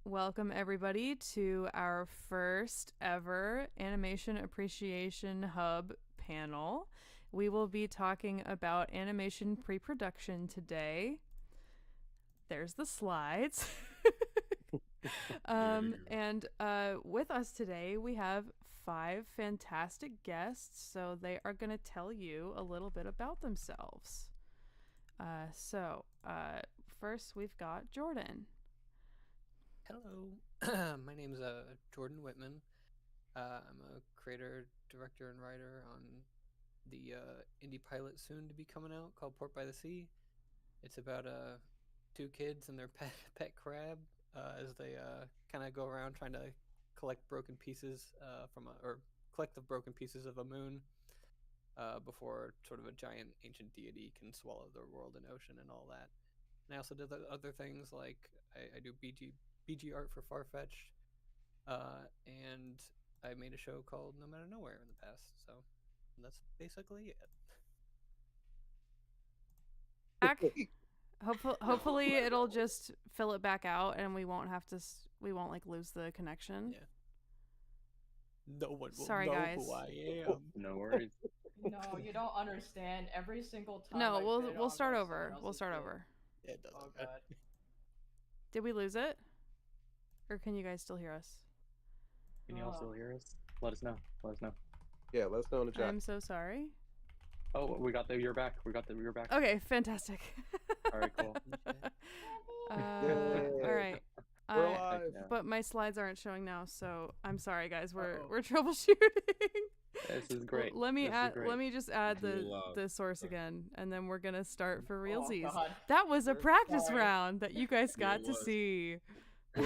Welcome everybody to our first ever Animation Appreciation Hub panel. We will be talking about animation pre-production today. There's the slides. And with us today, we have 5 fantastic guests. So they are going to tell you a little bit about themselves. First we've got Jordan. Hello, my name is Jordan Whitman. I'm a creator, director, and writer on the indie pilot soon to be coming out called Port by the Sea. It's about two kids and their pet crab as they kind of go around trying to collect broken pieces or collect the broken pieces of a moon before sort of a giant ancient deity can swallow the world and ocean and all that. And I also did other things like I do BG art for Farfetch, and I made a show called No Matter Nowhere in the past. So that's basically it. Back. Hopefully it'll just fill it back out and we won't like lose the connection. Yeah. No one will Sorry, know guys. who I am. No worries. No, you don't understand. Every single time. No, I've been we'll on, start like, over. someone We'll else's start game. over. Yeah, it doesn't Oh matter. god. Did we lose it? Or can you guys still hear us? Can you all still hear us? Let us know. Yeah, let us know in the chat. I'm so sorry. Oh, we got the you're back. You're back. Okay, fantastic. All right, cool. All right. We're alive. But my slides aren't showing now, so I'm sorry, guys. We're Uh-oh. we're troubleshooting. This is great. Let me This is great. let me just add the source again, and then we're gonna start for Oh realsies. god. That was a practice Sorry. round that you guys got to was. see. We're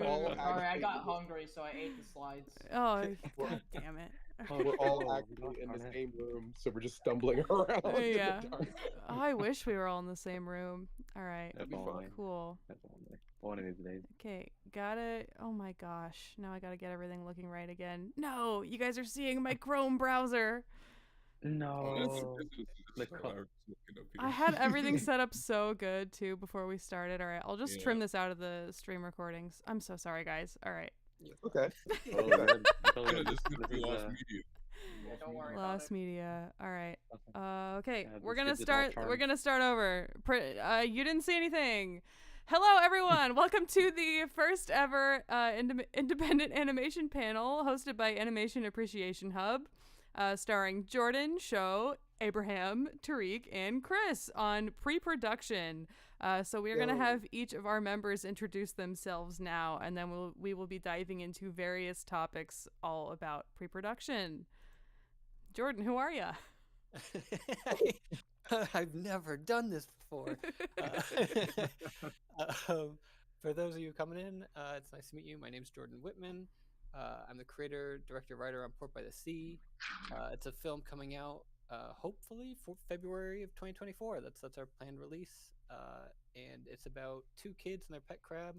all Sorry, I got actually- hungry, so I ate the slides. Oh, god damn it. We're all Oh, actually in the darn it. same room, so we're just stumbling around. in Yeah. the dark. I wish we were all in the same room. All right. That's be all fun. right. Cool. That's all right. One of these days. Okay, gotta. Oh my gosh. Now I gotta get everything looking right again. No, you guys are seeing my Chrome browser. No. The I had everything set up so good too before we started. All right, I'll just trim this out of the stream recordings. I'm so sorry, guys. All right. Okay. Oh, good. Yeah, This this is, lost media. Yeah, don't worry Lost about it. media. All right. Okay. Okay, Yeah, we're this gonna digital start. charm. We're gonna start over. You didn't see anything. Hello, everyone. Welcome to the first ever independent animation panel hosted by Animation Appreciation Hub, starring Jordan, Sho, Abraham, Tariq, and Chris on pre-production. So we are going to have each of our members introduce themselves now, and then we will be diving into various topics all about pre-production. Jordan, who are you? I've never done this before. For those of you coming in, it's nice to meet you. My name's Jordan Whitman. I'm the creator, director, writer on Port by the Sea. It's a film coming out hopefully for February of 2024. That's our planned release. And it's about two kids and their pet crab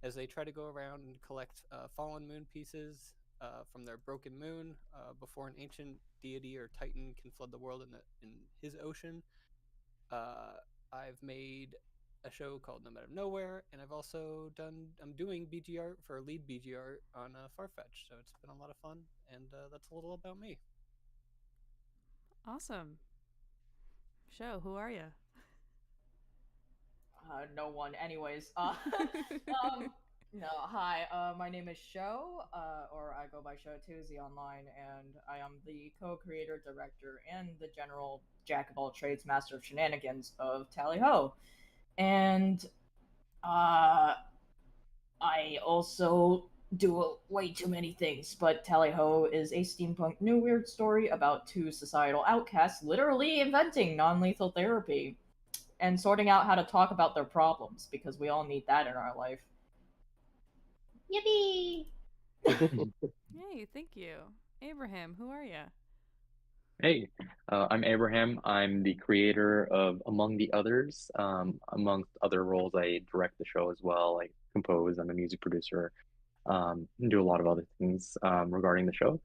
as they try to go around and collect fallen moon pieces from their broken moon before an ancient deity or titan can flood the world in his ocean. I've made a show called No Matter Nowhere, and I'm doing BG art for lead BG art on Farfetch, so it's been a lot of fun, and that's a little about me. Awesome. Sho, who are you? No one. Anyways, no. Hi. My name is Sho, or I go by Sho2Z online, and I am the co-creator, director, and the general jack of all trades, master of shenanigans of Tally Ho. And I also do way too many things, but Tally Ho is a steampunk new weird story about two societal outcasts literally inventing non-lethal therapy and sorting out how to talk about their problems, because we all need that in our life. Yippee! Hey, thank you. Abraham, who are you? Hey, I'm Abraham. I'm the creator of Among the Others. Amongst other roles, I direct the show as well. I compose. I'm a music producer. And do a lot of other things regarding the show.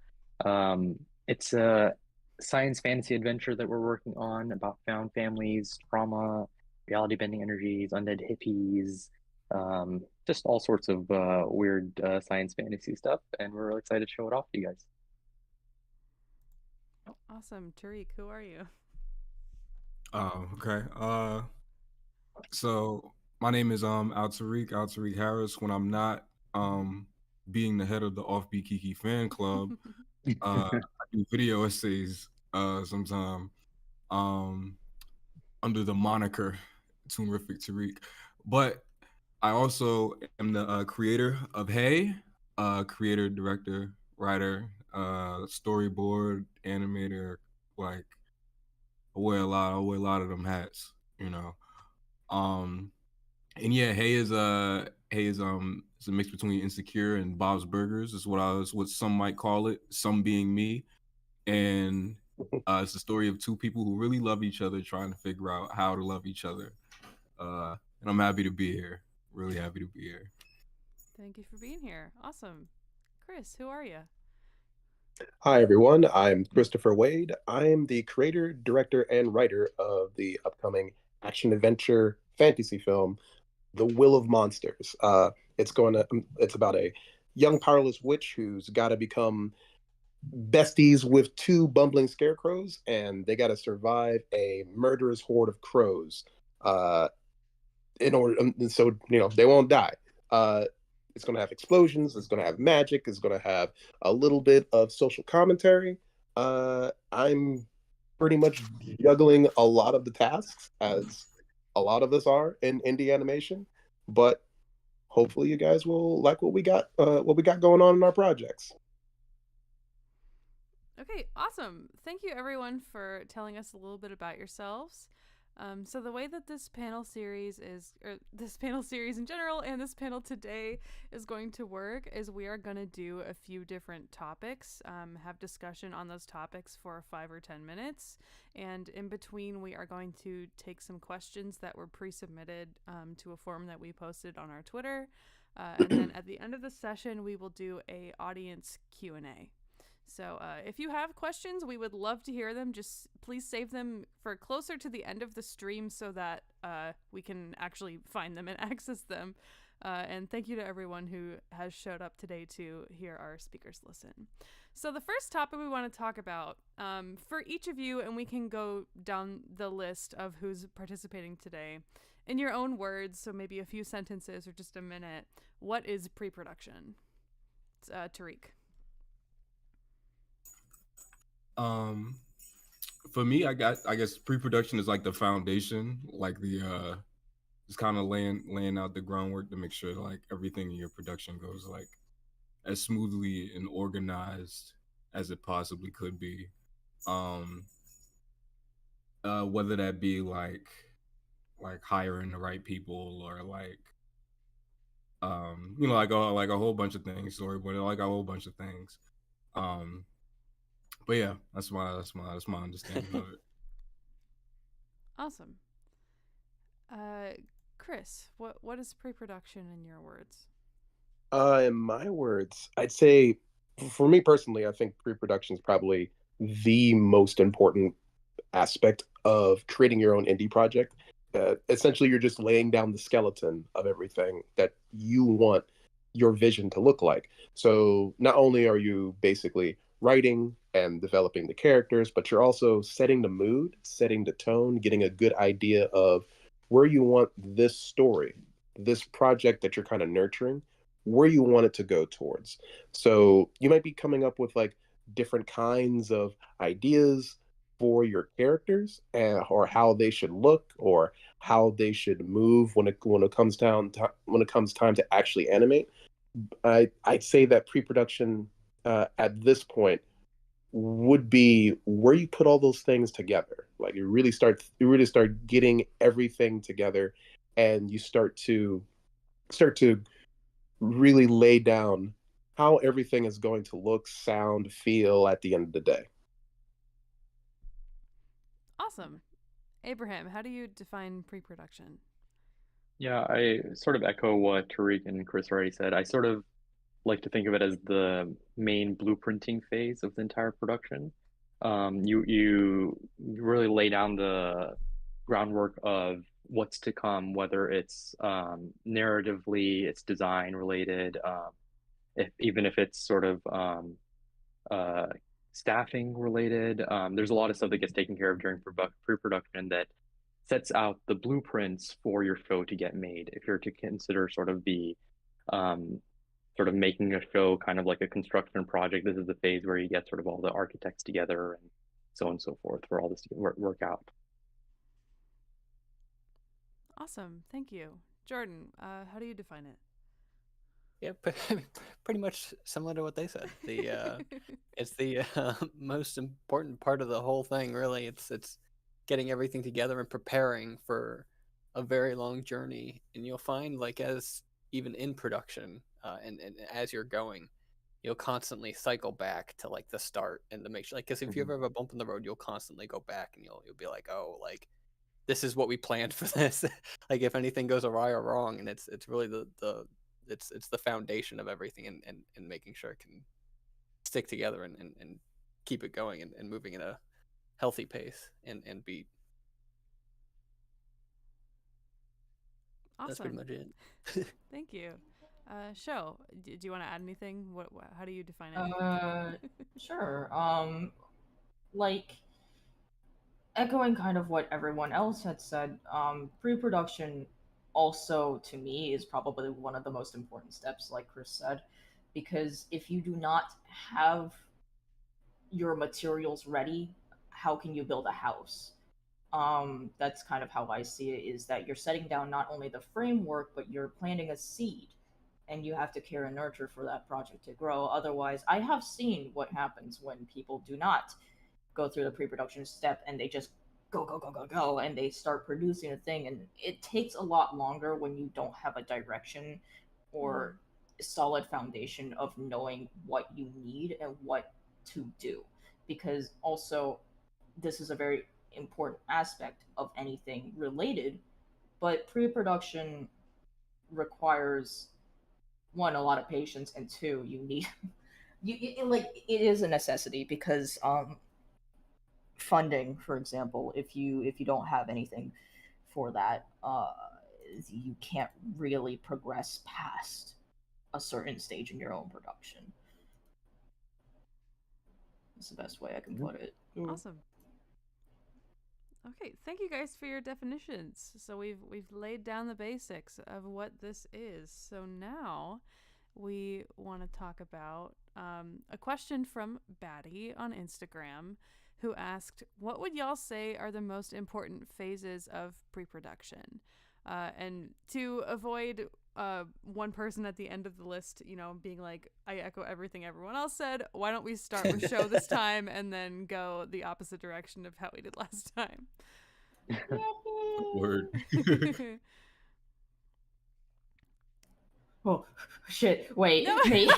It's a science fantasy adventure that we're working on about found families, trauma, reality bending energies, undead hippies, just all sorts of weird science fantasy stuff, and we're really excited to show it off to you guys. Awesome. Tariq, who are you? Oh, okay. So my name is Al Tariq Harris. When I'm not being the head of the Offbeat Kiki fan club, I do video essays sometime under the moniker Toonrific Tariq. But I also am the creator of Hey, creator, director, writer, storyboard, animator. Like I wear a lot of them hats, you know. And yeah, Hey is it's a mix between Insecure and Bob's Burgers is what some might call it, some being me. And it's a story of two people who really love each other trying to figure out how to love each other. And I'm happy to be here. Really happy to be here. Thank you for being here. Awesome. Chris, who are you? Hi, everyone. I'm Christopher Wade. I am the creator, director, and writer of the upcoming action-adventure fantasy film, The Will of Monsters. It's about a young, powerless witch who's got to become besties with two bumbling scarecrows, and they got to survive a murderous horde of crows. In order, so they won't die. It's going to have explosions. It's going to have magic. It's going to have a little bit of social commentary. I'm pretty much juggling a lot of the tasks, as a lot of us are in indie animation. But hopefully, you guys will like what we got going on in our projects. Okay, awesome. Thank you, everyone, for telling us a little bit about yourselves. So the way that this panel series in general and this panel today is going to work is we are going to do a few different topics, have discussion on those topics for 5 or 10 minutes, and in between we are going to take some questions that were pre-submitted to a form that we posted on our Twitter, and then at the end of the session we will do a audience Q&A. So if you have questions, we would love to hear them. Just please save them for closer to the end of the stream so that we can actually find them and access them. And thank you to everyone who has showed up today to hear our speakers listen. So the first topic we want to talk about for each of you, and we can go down the list of who's participating today, in your own words, so maybe a few sentences or just a minute, what is pre-production? Tariq. For me, I guess pre-production is like the foundation, like the just kind of laying out the groundwork to make sure like everything in your production goes like as smoothly and organized as it possibly could be. Whether that be like hiring the right people or like like a whole bunch of things, storyboard, like a whole bunch of things. But yeah, that's my understanding of it. Awesome. Chris, what is pre-production in your words? In my words, I'd say, for me personally, I think pre-production is probably the most important aspect of creating your own indie project. Essentially, you're just laying down the skeleton of everything that you want your vision to look like. So not only are you basically writing and developing the characters, but you're also setting the mood, setting the tone, getting a good idea of where you want this story, this project that you're kind of nurturing, where you want it to go towards. So you might be coming up with like different kinds of ideas for your characters, or how they should look, or how they should move when it comes time to actually animate. I'd say that pre-production at this point would be where you put all those things together. Like you really start getting everything together, and you start to really lay down how everything is going to look, sound, feel at the end of the day. Awesome. Abraham, how do you define pre-production? Yeah, I sort of echo what Tariq and Chris already said. I sort of like to think of it as the main blueprinting phase of the entire production. You really lay down the groundwork of what's to come, whether it's narratively, it's design related, if even if it's sort of uh, staffing related. There's a lot of stuff that gets taken care of during pre-production that sets out the blueprints for your show to get made. If you're to consider sort of the um, sort of making a show kind of like a construction project, this is the phase where you get sort of all the architects together and so on and so forth for all this to work out. Awesome. Thank you. Jordan, how do you define it? Yeah, pretty much similar to what they said. It's the most important part of the whole thing. Really, it's getting everything together and preparing for a very long journey. And you'll find, like, as even in production, and as you're going, you'll constantly cycle back to like the start and to make sure, like, because if you ever have a bump in the road, you'll constantly go back and you'll be like, oh, like, this is what we planned for this. Like, if anything goes awry or wrong, and it's really it's the foundation of everything, and making sure it can stick together and keep it going and moving at a healthy pace and beat. Awesome. That's pretty much it. Thank you. Show, do you want to add anything? How do you define it? Sure. Like, echoing kind of what everyone else had said, pre-production also to me is probably one of the most important steps, like Chris said, because if you do not have your materials ready, how can you build a house? That's kind of how I see it, is that you're setting down not only the framework, but you're planting a seed, and you have to care and nurture for that project to grow. Otherwise, I have seen what happens when people do not go through the pre-production step and they just go and they start producing a thing, and it takes a lot longer when you don't have a direction or solid foundation of knowing what you need and what to do, because also this is a very important aspect of anything related, but pre-production requires, one, a lot of patience, and two, you need like, it is a necessity, because funding, for example, if you don't have anything for that, you can't really progress past a certain stage in your own production. That's the best way I can put it. Awesome. Okay, thank you guys for your definitions. So we've laid down the basics of what this is. So now we want to talk about a question from Batty on Instagram, who asked, what would y'all say are the most important phases of pre-production? And to avoid one person at the end of the list, being like, I echo everything everyone else said, why don't we start with show this time and then go the opposite direction of how we did last time? Word. Oh shit! Wait, No. me.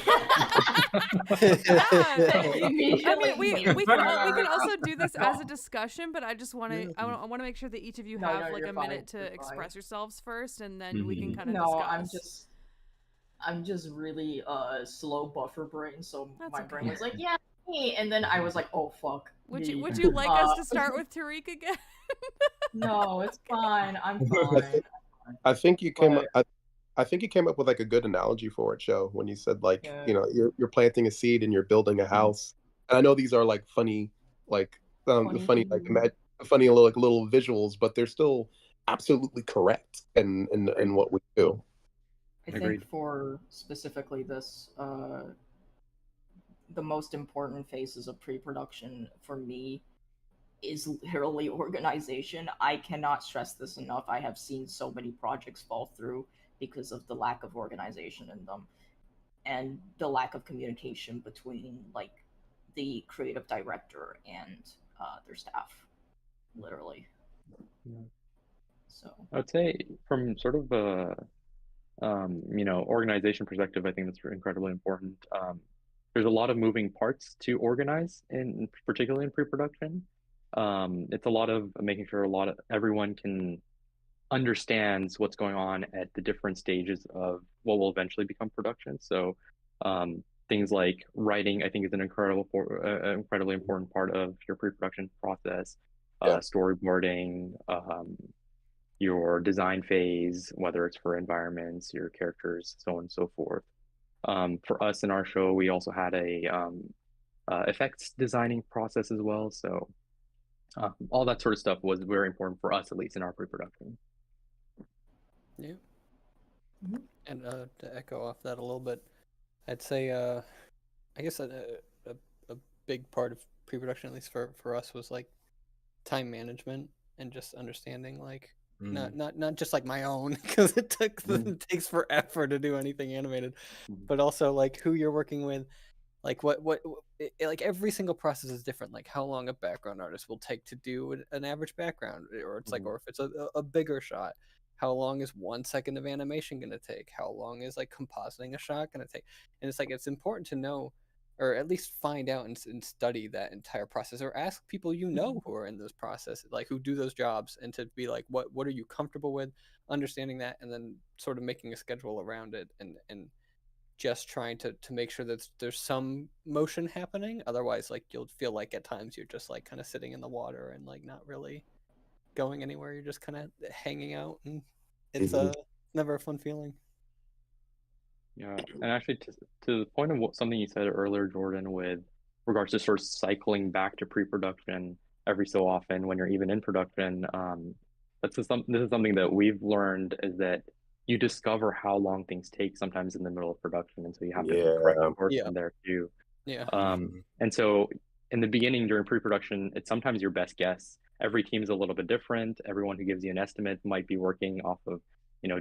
I mean, we can also do this as a discussion, but I just want to I want to make sure that each of you No, have no, like you're a fine, minute to you're express fine. yourselves first, and then we can kind of No, discuss. I'm just really slow buffer brain, so That's my okay. brain was like, yeah, me, and then I was like, oh fuck. Would me. you like us to start with Tariq again? No, it's fine. I'm fine. I think you came But- up. I think you came up with like a good analogy for it, Joe, when you said like, Yeah. you know, you're planting a seed and you're building a house. And I know these are like funny, like funny like funny little visuals, but they're still absolutely correct in what we do. I Agreed. think for specifically this, the most important phases of pre-production for me is literally organization. I cannot stress this enough. I have seen so many projects fall through because of the lack of organization in them and the lack of communication between like the creative director and their staff, literally. Yeah. So I'd say from sort of a organization perspective, I think that's incredibly important. There's a lot of moving parts to organize, particularly in pre-production. It's a lot of making sure everyone can understands what's going on at the different stages of what will eventually become production. So things like writing, I think, is an incredibly important part of your pre-production process. Yeah. Storyboarding, your design phase, whether it's for environments, your characters, so on and so forth. For us in our show, we also had a effects designing process as well. So all that sort of stuff was very important for us, at least in our pre-production. Yeah. And to echo off that a little bit, I'd say I guess a big part of pre-production, at least for us, was like time management and just understanding like not just like my own because it takes forever to do anything animated, but also like who you're working with, like like every single process is different, like how long a background artist will take to do an average background, or it's like, or if it's a bigger shot, how long is 1 second of animation going to take, how long is like compositing a shot going to take. And it's like it's important to know, or at least find out and study that entire process, or ask people you know who are in those processes, like who do those jobs, and to be like what are you comfortable with, understanding that, and then sort of making a schedule around it, and just trying to make sure that there's some motion happening. Otherwise, like you'll feel like at times you're just like kind of sitting in the water and like not really going anywhere. You're just kind of hanging out, and it's never a fun feeling. Yeah, and actually to the point of something you said earlier, Jordan, with regards to sort of cycling back to pre-production every so often when you're even in production, this is something that we've learned, is that you discover how long things take sometimes in the middle of production, and so you have to correct course from there too. Yeah. And so in the beginning during pre-production, it's sometimes your best guess. Every team is a little bit different. Everyone who gives you an estimate might be working off of,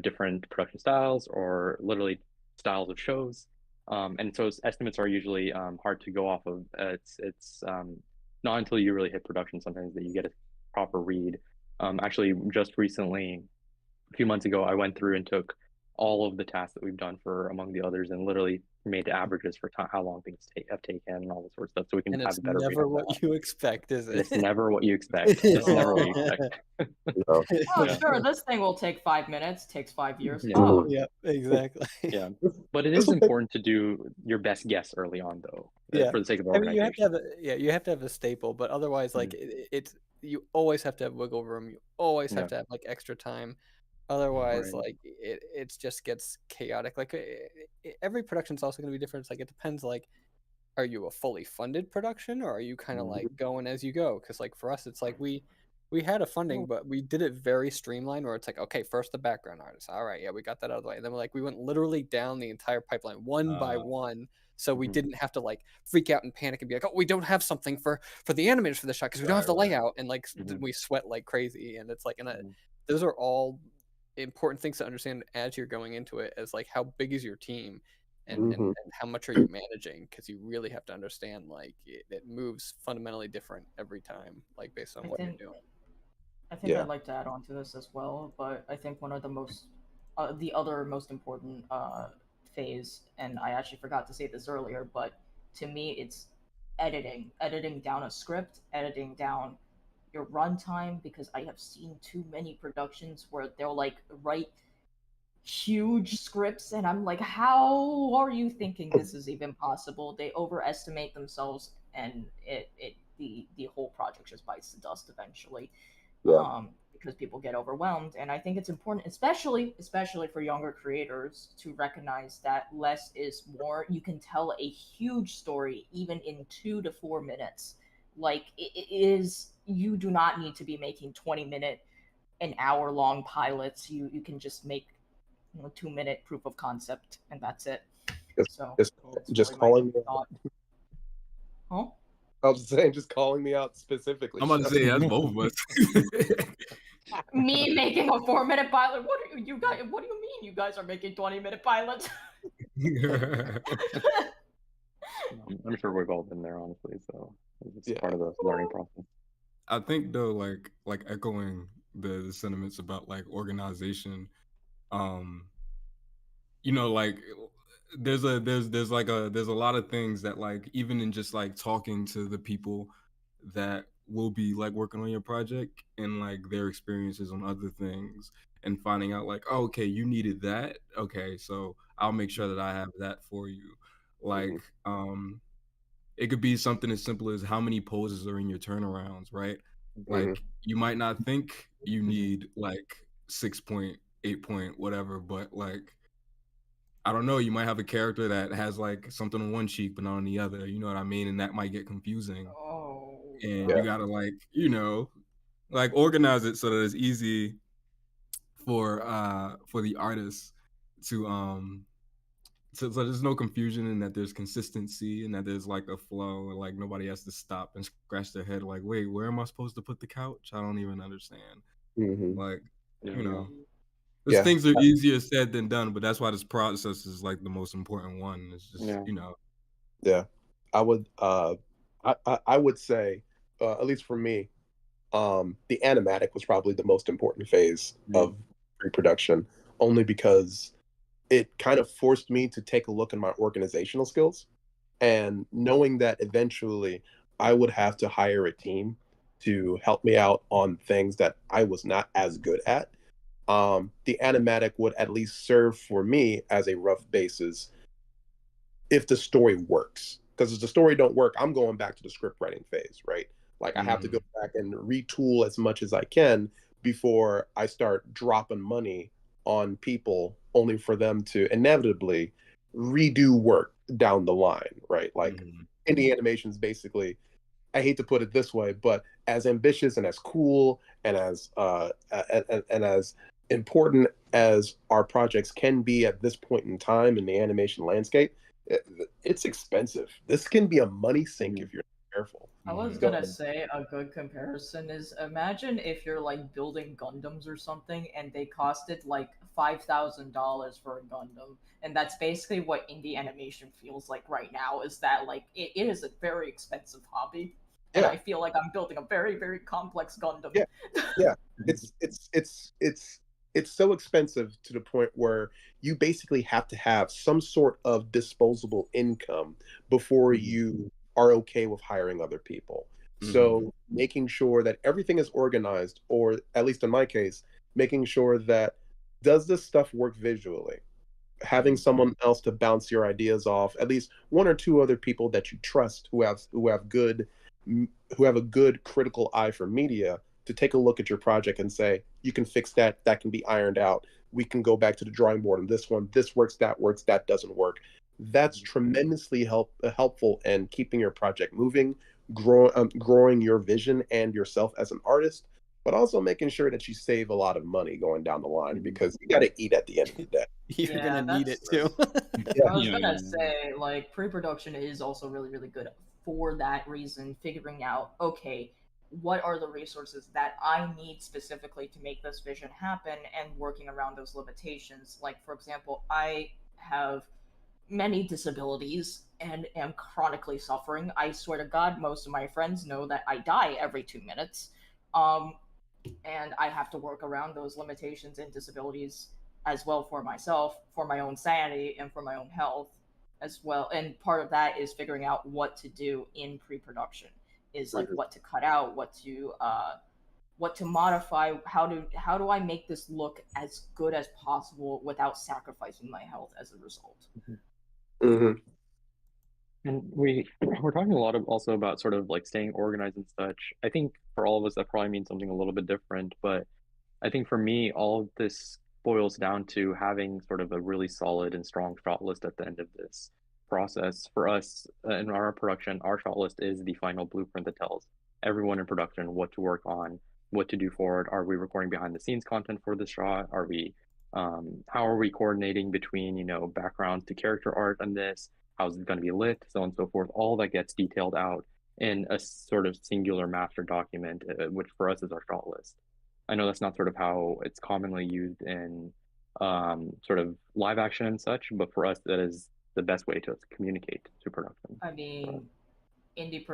different production styles or literally styles of shows. And so estimates are usually hard to go off of. It's not until you really hit production sometimes that you get a proper read. Actually, just recently, a few months ago, I went through and took all of the tasks that we've done for Among the Others and literally made averages for how long things have taken and all this sort of stuff, so we can And have it's a better read never of what that. you expect, is it? It's never what you expect. It's never what you expect. Oh, Yeah. sure, this thing will take 5 minutes, takes 5 years. Yeah. Oh, Yeah, exactly. Yeah, but it is important to do your best guess early on, though, Yeah. for the sake of I mean, you have to organization. you have to have a staple, but otherwise, like it's you always have to have wiggle room. You always have Yeah. to have like extra time. Otherwise, Right. like it just gets chaotic. Like every production's also going to be different. It's like it depends. Like, are you a fully funded production, or are you kind of like going as you go? Because like for us, it's like we had a funding, but we did it very streamlined, where it's like, okay, first the background artist. All right, yeah, we got that out of the way. And then we went literally down the entire pipeline one by one, so we didn't have to like freak out and panic and be like, oh, we don't have something for the animators for the shot because we don't have the layout, and like we sweat like crazy. And it's like, those are all important things to understand as you're going into it, as like how big is your team, and how much are you managing, because you really have to understand like it moves fundamentally different every time, like based on what you're doing. I think I'd like to add on to this as well, but I think one of the other most important phase, and I actually forgot to say this earlier, but to me it's editing down a script, editing down your runtime, because I have seen too many productions where they'll like write huge scripts and I'm like, how are you thinking this is even possible? They overestimate themselves, and the whole project just bites the dust eventually. Because people get overwhelmed. And I think it's important, especially for younger creators, to recognize that less is more. You can tell a huge story even in 2 to 4 minutes. Like it is, you do not need to be making 20-minute, an hour long pilots. You can just make 2-minute proof of concept, and that's it. So just really calling me out. Huh? I was saying, just calling me out specifically. I'm about to say that's both of us. Me making a 4-minute pilot? What are you guys? What do you mean you guys are making 20-minute pilots? I'm sure we've all been there, honestly. So it's part of the learning process. I think though, like echoing the sentiments about like organization, like there's a lot of things that like even in just like talking to the people that will be like working on your project and like their experiences on other things, and finding out like, oh, okay, you needed that, okay, so I'll make sure that I have that for you. Like it could be something as simple as how many poses are in your turnarounds, right? Like you might not think you need like 6 point, 8 point, whatever. But like, I don't know, you might have a character that has like something on one cheek but not on the other. You know what I mean? And that might get confusing. Oh. And Yeah. you gotta like, like organize it so that it's easy for the artist to so there's no confusion and that there's consistency and that there's like a flow and like nobody has to stop and scratch their head like, wait, where am I supposed to put the couch? I don't even understand. Hmm. Like, Yeah. you know, those Yeah. things are easier said than done, but that's why this process is like the most important one. It's just, Yeah. Yeah. I would I would say, at least for me, the animatic was probably the most important phase of pre-production, only because it kind of forced me to take a look at my organizational skills, and knowing that eventually I would have to hire a team to help me out on things that I was not as good at. The animatic would at least serve for me as a rough basis if the story works. Because if the story don't work, I'm going back to the script writing phase, right? Like I have to go back and retool as much as I can before I start dropping money on people, only for them to inevitably redo work down the line, right? Like indie animations basically, I hate to put it this way, but as ambitious and as cool and and as important as our projects can be at this point in time in the animation landscape, it, it's expensive. This can be a money sink if you're not careful. I was So, gonna say a good comparison is imagine if you're like building Gundams or something and they costed like $5,000 for a Gundam, and that's basically what indie animation feels like right now. Is that like it is a very expensive hobby, and yeah, I feel like I'm building a very very complex Gundam. yeah, yeah. It's so expensive to the point where you basically have to have some sort of disposable income before you are okay with hiring other people. So making sure that everything is organized, or at least in my case, making sure that does this stuff work visually? Having someone else to bounce your ideas off, at least one or two other people that you trust who have a good critical eye for media, to take a look at your project and say, you can fix that, that can be ironed out, we can go back to the drawing board on this one, this works, that doesn't work. That's tremendously helpful in keeping your project moving, growing your vision and yourself as an artist, but also making sure that you save a lot of money going down the line, because you got to eat at the end of the day. You're Yeah, gonna need it too. I was Yeah, gonna say, like, pre-production is also really, really good for that reason, figuring out, okay, what are the resources that I need specifically to make this vision happen and working around those limitations. Like, for example, I have many disabilities and am chronically suffering. I swear to God, most of my friends know that I die every 2 minutes. Um, and I have to work around those limitations and disabilities as well for myself, for my own sanity, and for my own health as well. And part of that is figuring out what to do in pre-production, is like what to cut out, what to modify, how do I make this look as good as possible without sacrificing my health as a result. Hmm. And we're talking a lot of also about sort of like staying organized and such. I think for all of us that probably means something a little bit different, but I think for me, all of this boils down to having sort of a really solid and strong shot list at the end of this process. For us in our production, our shot list is the final blueprint that tells everyone in production what to work on, what to do forward. Are we recording behind the scenes content for the shot? Are we, how are we coordinating between, backgrounds to character art on this? How's it going to be lit? So on and so forth. All that gets detailed out in a sort of singular master document, which for us is our shot list. I know that's not sort of how it's commonly used in sort of live action and such, but for us, that is the best way to communicate to production. I mean,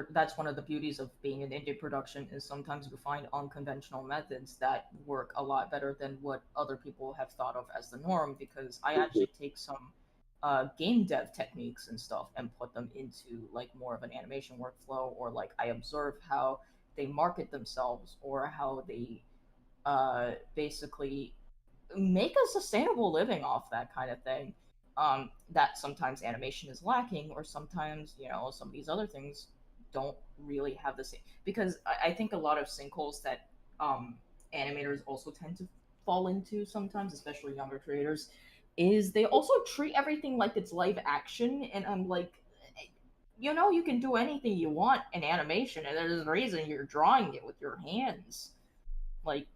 that's one of the beauties of being an indie production, is sometimes we find unconventional methods that work a lot better than what other people have thought of as the norm, because I actually take some game dev techniques and stuff and put them into like more of an animation workflow, or like I observe how they market themselves, or how they basically make a sustainable living off that kind of thing. That sometimes animation is lacking, or sometimes some of these other things don't really have the same. Because I think a lot of sinkholes that animators also tend to fall into sometimes, especially younger creators, is they also treat everything like it's live action, and I'm like, you can do anything you want in animation, and there's a reason you're drawing it with your hands. Like,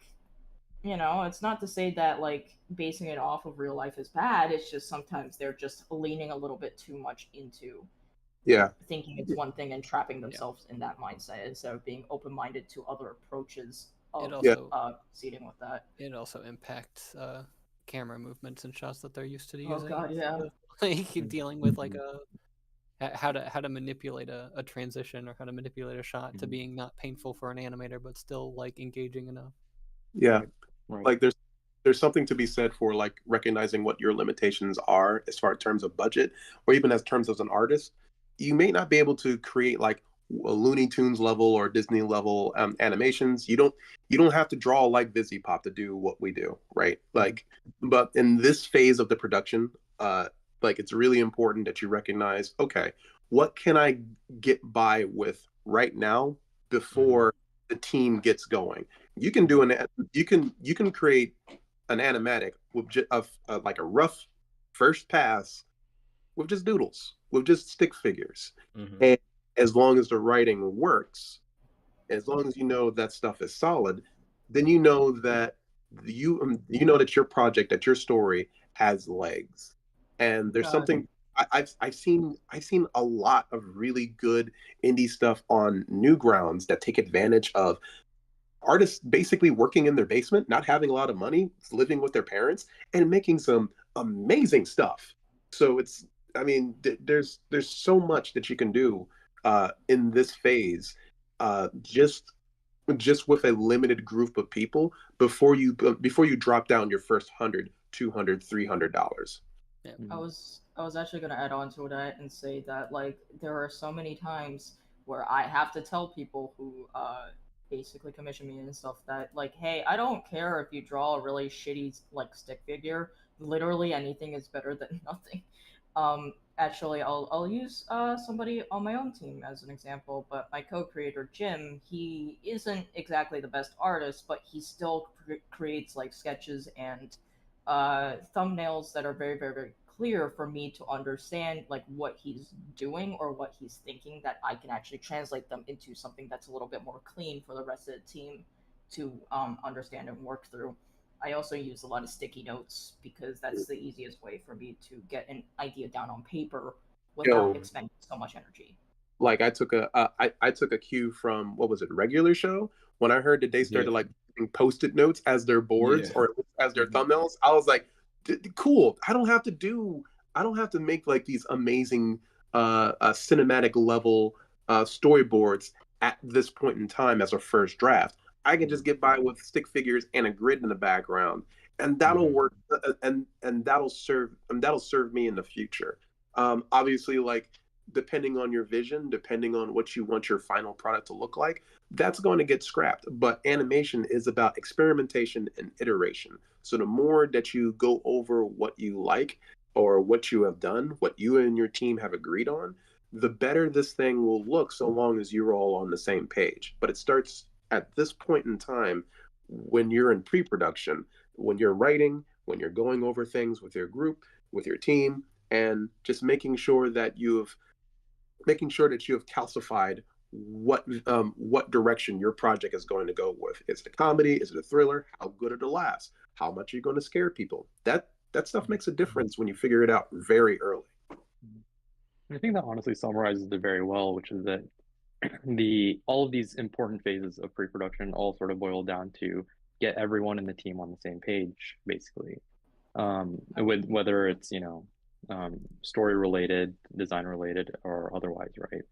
it's not to say that like basing it off of real life is bad. It's just sometimes they're just leaning a little bit too much into Yeah. thinking it's one thing and trapping Yeah. themselves in that mindset instead of being open minded to other approaches It of Yeah. also proceeding with that. it also impacts camera movements and shots that they're used to Oh using. god, yeah. Like dealing with like how to manipulate a transition or how to manipulate a shot to being not painful for an animator but still like engaging enough. Yeah. Right. Like there's something to be said for like recognizing what your limitations are as far as terms of budget, or even as terms as an artist. You may not be able to create like a Looney Tunes level or Disney level animations. You don't have to draw like VisiPop to do what we do, right? Like, but in this phase of the production, like it's really important that you recognize, okay, what can I get by with right now before the team gets going? You can do you can create an animatic with just like a rough first pass with just doodles, with just stick figures. And as long as the writing works, as long as you know that stuff is solid, then you know that you know that your project, that your story has legs. And there's something I've seen a lot of really good indie stuff on Newgrounds that take advantage of artists basically working in their basement, not having a lot of money, living with their parents, and making some amazing stuff. So it's, I mean, there's so much that you can do in this phase, just with a limited group of people before you drop down your first 100, 200, $300. Yeah. I was actually gonna add on to that and say that like there are so many times where I have to tell people who basically commission me and stuff that like, hey, I don't care if you draw a really shitty like stick figure. Literally anything is better than nothing. Actually, I'll use somebody on my own team as an example, but my co-creator Jim, he isn't exactly the best artist, but he still creates like sketches and thumbnails that are very, very, very clear for me to understand like what he's doing or what he's thinking, that I can actually translate them into something that's a little bit more clean for the rest of the team to understand and work through. I also use a lot of sticky notes because that's the easiest way for me to get an idea down on paper without Yo, expending so much energy. like I took a cue from, what was it, Regular Show, when I heard that they started like using post-it notes as their boards Yeah. or as their thumbnails. I was like, cool. I don't have to make like these amazing cinematic level storyboards at this point in time as a first draft. I can just get by with stick figures and a grid in the background, and that'll work, and that'll serve me in the future. Obviously, like, depending on your vision, depending on what you want your final product to look like, that's going to get scrapped. But animation is about experimentation and iteration. So the more that you go over what you like or what you have done, what you and your team have agreed on, the better this thing will look, so long as you're all on the same page. But it starts at this point in time when you're in pre-production, when you're writing, when you're going over things with your group, with your team, and just making sure that you have calcified what direction your project is going to go with. Is it a comedy? Is it a thriller? How good are the laughs? How much are you going to scare people? That stuff makes a difference when you figure it out very early. I think that honestly summarizes it very well, which is that the all of these important phases of pre-production all sort of boil down to get everyone in the team on the same page, basically. With whether it's, story related, design related, or otherwise, right?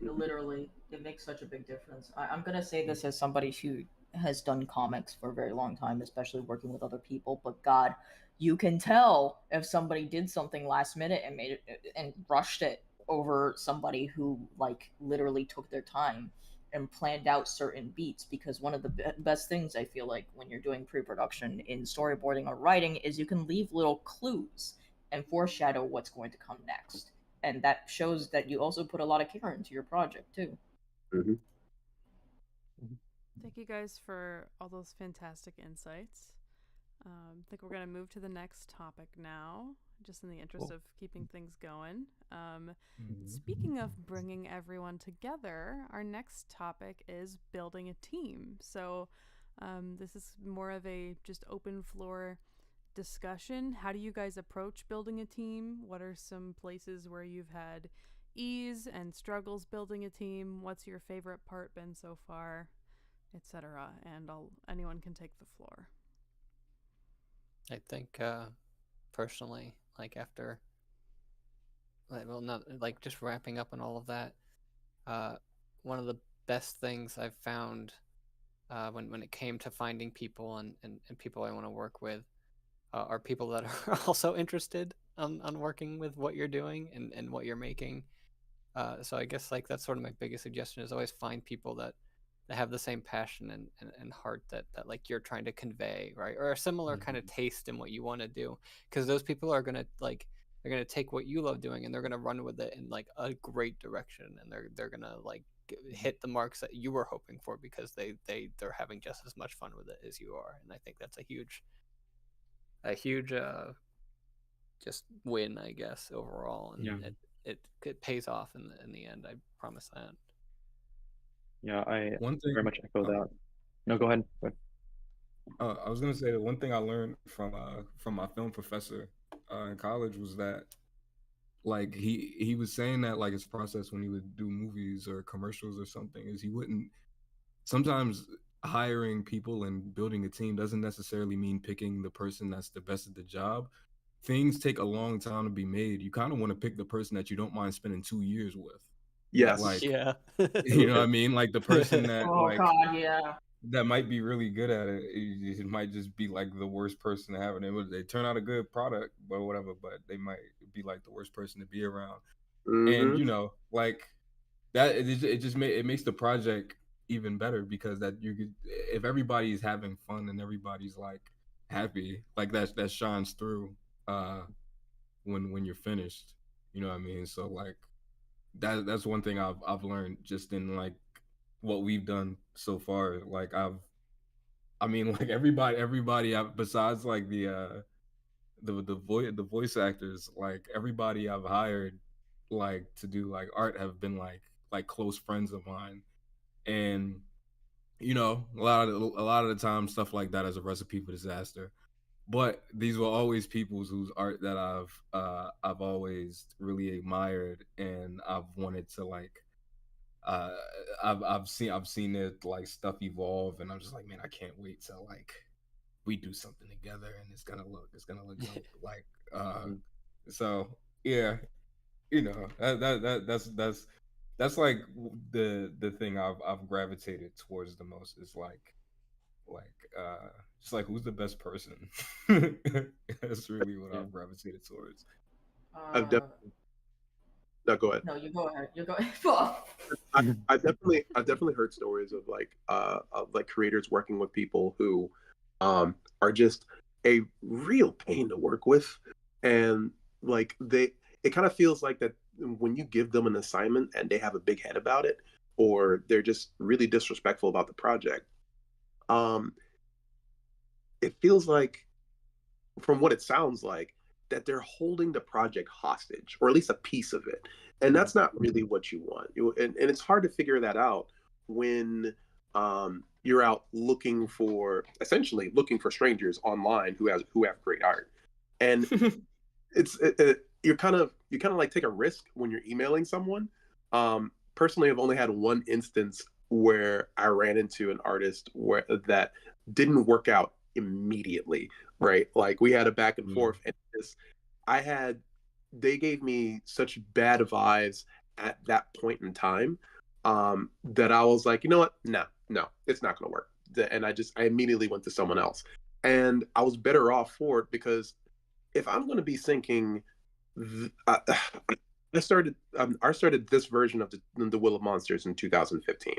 Literally, it makes such a big difference. I'm gonna say this as somebody who has done comics for a very long time, especially working with other people. But God, you can tell if somebody did something last minute and made it and rushed it over somebody who like literally took their time and planned out certain beats. Because one of the best things I feel like when you're doing pre-production in storyboarding or writing is you can leave little clues and foreshadow what's going to come next, and that shows that you also put a lot of care into your project too. Mm-hmm. Thank you guys for all those fantastic insights. I think we're going to move to the next topic now, just in the interest of keeping things going. Speaking of bringing everyone together, our next topic is building a team. So this is more of a just open floor discussion. How do you guys approach building a team? What are some places where you've had ease and struggles building a team? What's your favorite part been so far, etc.? And anyone can take the floor. I think personally, like after, well, not like just wrapping up on all of that, one of the best things I've found when it came to finding people and people I want to work with are people that are also interested on working with what you're doing and what you're making. So I guess like that's sort of my biggest suggestion is always find people that have the same passion and heart that like you're trying to convey, right? Or a similar kind of taste in what you want to do. Because those people are gonna like they're gonna take what you love doing and they're gonna run with it in like a great direction, and they're gonna like hit the marks that you were hoping for because they're having just as much fun with it as you are. And I think that's a huge just win, I guess, overall. And Yeah. it pays off in the end. I promise that. Yeah, I One thing, very much echo that. No, go ahead. I was gonna say that one thing I learned from my film professor in college was that like he was saying that like his process when he would do movies or commercials or something is he wouldn't sometimes hiring people and building a team doesn't necessarily mean picking the person that's the best at the job. Things take a long time to be made. You kind of want to pick the person that you don't mind spending 2 years with. Yes. Like, Yeah. you know what I mean? Like the person that Oh like God, yeah. that might be really good at it. It might just be like the worst person to have it. They turn out a good product, but whatever. But they might be like the worst person to be around. And you know, like that, it just it makes the project even better because that if everybody's having fun and everybody's like happy, like that shines through when you're finished. You know what I mean? So like that's one thing I've learned just in like what we've done so far. Like I mean, like everybody besides like the voice actors, like everybody I've hired, like to do like art have been like close friends of mine, and you know, a lot of the time stuff like that is a recipe for disaster. But these were always people whose art that I've always really admired, and I've wanted to like uh I've seen it like stuff evolve, and I'm just like, man, I can't wait to like we do something together and it's gonna look dope. Like so yeah, you know, that's like the thing I've gravitated towards the most is like just like who's the best person. That's really what Yeah. I've gravitated towards. I've definitely no, go ahead. No, you go ahead. You go ahead. I've definitely heard stories of like creators working with people who are just a real pain to work with, and like it kind of feels like that when you give them an assignment and they have a big head about it, or they're just really disrespectful about the project. It feels like, from what it sounds like, that they're holding the project hostage, or at least a piece of it. And that's not really what you want. And it's hard to figure that out when you're out essentially looking for strangers online who have great art. And you're kind of like take a risk when you're emailing someone. Personally, I've only had one instance where I ran into an artist that didn't work out immediately, right? Like we had a back and forth, and they gave me such bad vibes at that point in time that I was like, you know what? No, it's not going to work. And I immediately went to someone else, and I was better off for it because if I'm going to be sinking, I started this version of the Will of Monsters in 2015.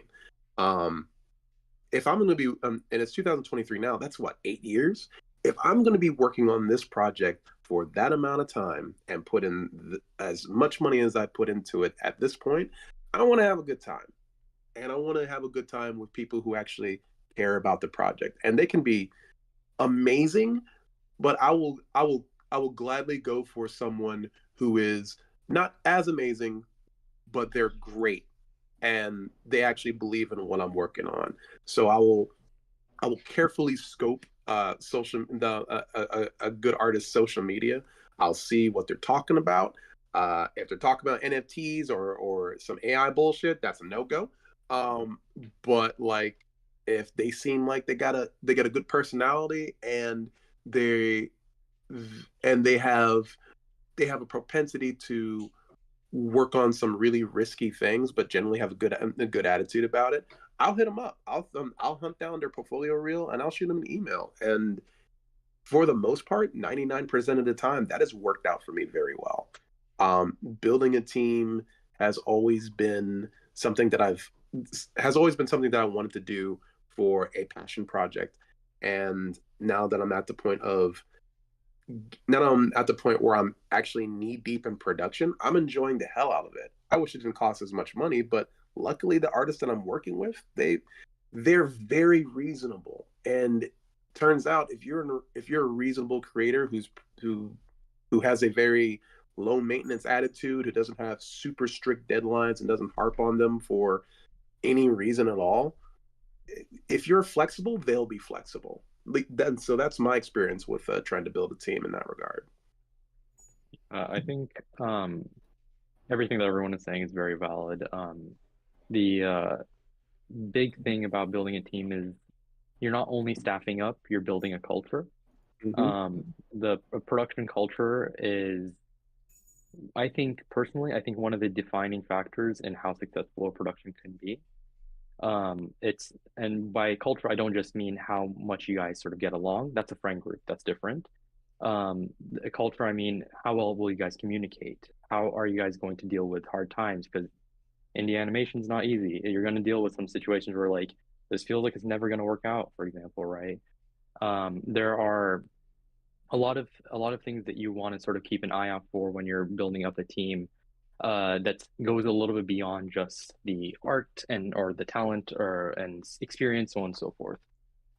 If I'm going to be, and it's 2023 now, that's what, 8 years? If I'm going to be working on this project for that amount of time and put in as much money as I put into it at this point, I want to have a good time. and I want to have a good time with people who actually care about the project. And they can be amazing, but I will gladly go for someone who is not as amazing, but they're great and they actually believe in what I'm working on. So I will carefully scope a good artist's social media. I'll see what they're talking about. If they're talking about NFTs or some AI bullshit, that's a no go. But like if they seem like they got a good personality and they they have a propensity to work on some really risky things, but generally have a good attitude about it, I'll hit them up. I'll hunt down their portfolio reel and I'll shoot them an email. And for the most part, 99% of the time, that has worked out for me very well. Building a team has always been something that I wanted to do for a passion project. And now I'm at the point where I'm actually knee deep in production, I'm enjoying the hell out of it. I wish it didn't cost as much money, but luckily the artists that I'm working with, they're very reasonable. And turns out if you're a reasonable creator who has a very low maintenance attitude, who doesn't have super strict deadlines and doesn't harp on them for any reason at all, if you're flexible, they'll be flexible. So that's my experience with trying to build a team in that regard. I think everything that everyone is saying is very valid. The big thing about building a team is you're not only staffing up, you're building a culture. Mm-hmm. The production culture is, I think personally, I think one of the defining factors in how successful a production can be. And by culture, I don't just mean how much you guys sort of get along. That's a friend group, that's different. The culture, I mean, how well will you guys communicate? How are you guys going to deal with hard times? Because indie animation is not easy. You're going to deal with some situations where like this feels like it's never going to work out, for example, right? There are a lot of things that you want to sort of keep an eye out for when you're building up a team that goes a little bit beyond just the art and or the talent or and experience, so on and so forth.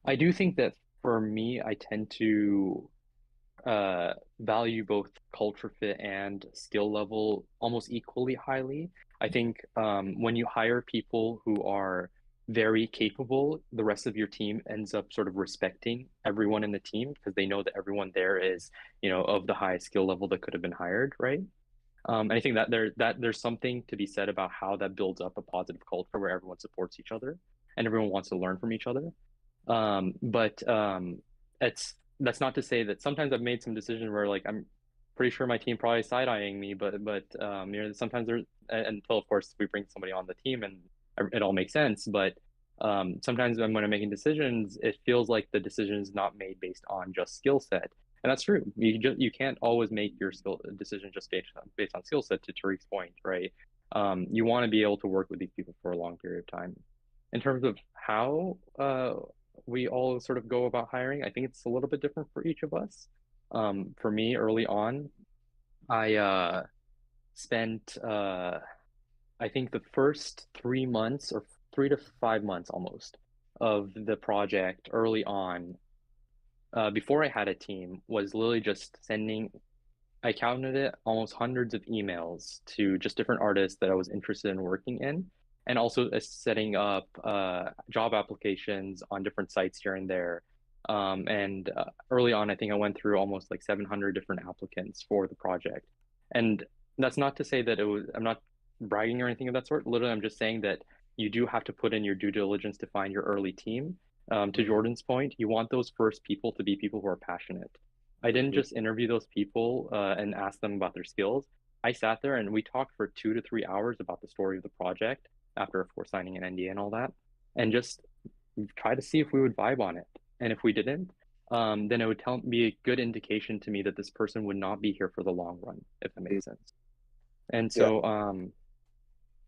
I do think that for me, I tend to value both culture fit and skill level almost equally highly. I think when you hire people who are very capable, the rest of your team ends up sort of respecting everyone in the team because they know that everyone there is, of the highest skill level that could have been hired, right? And I think that there's something to be said about how that builds up a positive culture where everyone supports each other and everyone wants to learn from each other. But it's that's not to say that sometimes I've made some decisions where like I'm pretty sure my team probably side-eyeing me, but sometimes there's until of course we bring somebody on the team and it all makes sense. But sometimes when I'm making decisions, it feels like the decision is not made based on just skill set. And that's true. You can't always make your skill decision just based on skill set. To Tariq's point, right? You want to be able to work with these people for a long period of time. In terms of how we all sort of go about hiring, I think it's a little bit different for each of us. For me, early on, I spent I think the first 3 months or 3 to 5 months almost of the project early on, before I had a team, was literally just sending, I counted it, almost hundreds of emails to just different artists that I was interested in working in, and also setting up job applications on different sites here and there. And early on, I think I went through almost like 700 different applicants for the project. And that's not to say that I'm not bragging or anything of that sort. Literally, I'm just saying that you do have to put in your due diligence to find your early team. To Jordan's point, you want those first people to be people who are passionate. I didn't just interview those people and ask them about their skills. I sat there and we talked for 2 to 3 hours about the story of the project after, of course, signing an NDA and all that, and just try to see if we would vibe on it. And if we didn't, then it would be a good indication to me that this person would not be here for the long run, if that makes sense. And so,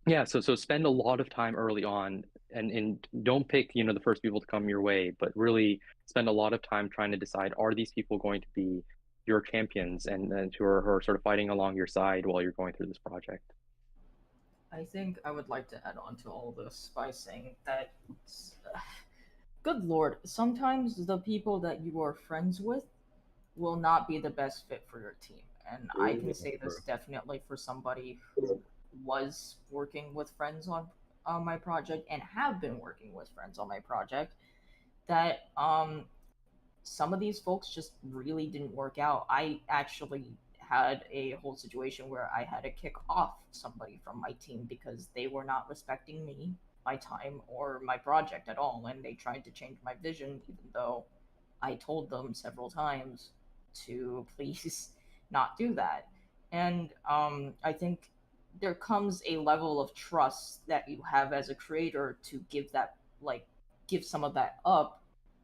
yeah, so spend a lot of time early on and don't pick, the first people to come your way, but really spend a lot of time trying to decide, are these people going to be your champions and who are sort of fighting along your side while you're going through this project? I think I would like to add on to all this by saying that, good lord, sometimes the people that you are friends with will not be the best fit for your team. And I can say this definitely for somebody who was working with friends on my project and have been working with friends on my project, that some of these folks just really didn't work out. I actually had a whole situation where I had to kick off somebody from my team because they were not respecting me, my time, or my project at all, and they tried to change my vision, even though I told them several times to please not do that. And I think there comes a level of trust that you have as a creator to give that, like, give some of that up,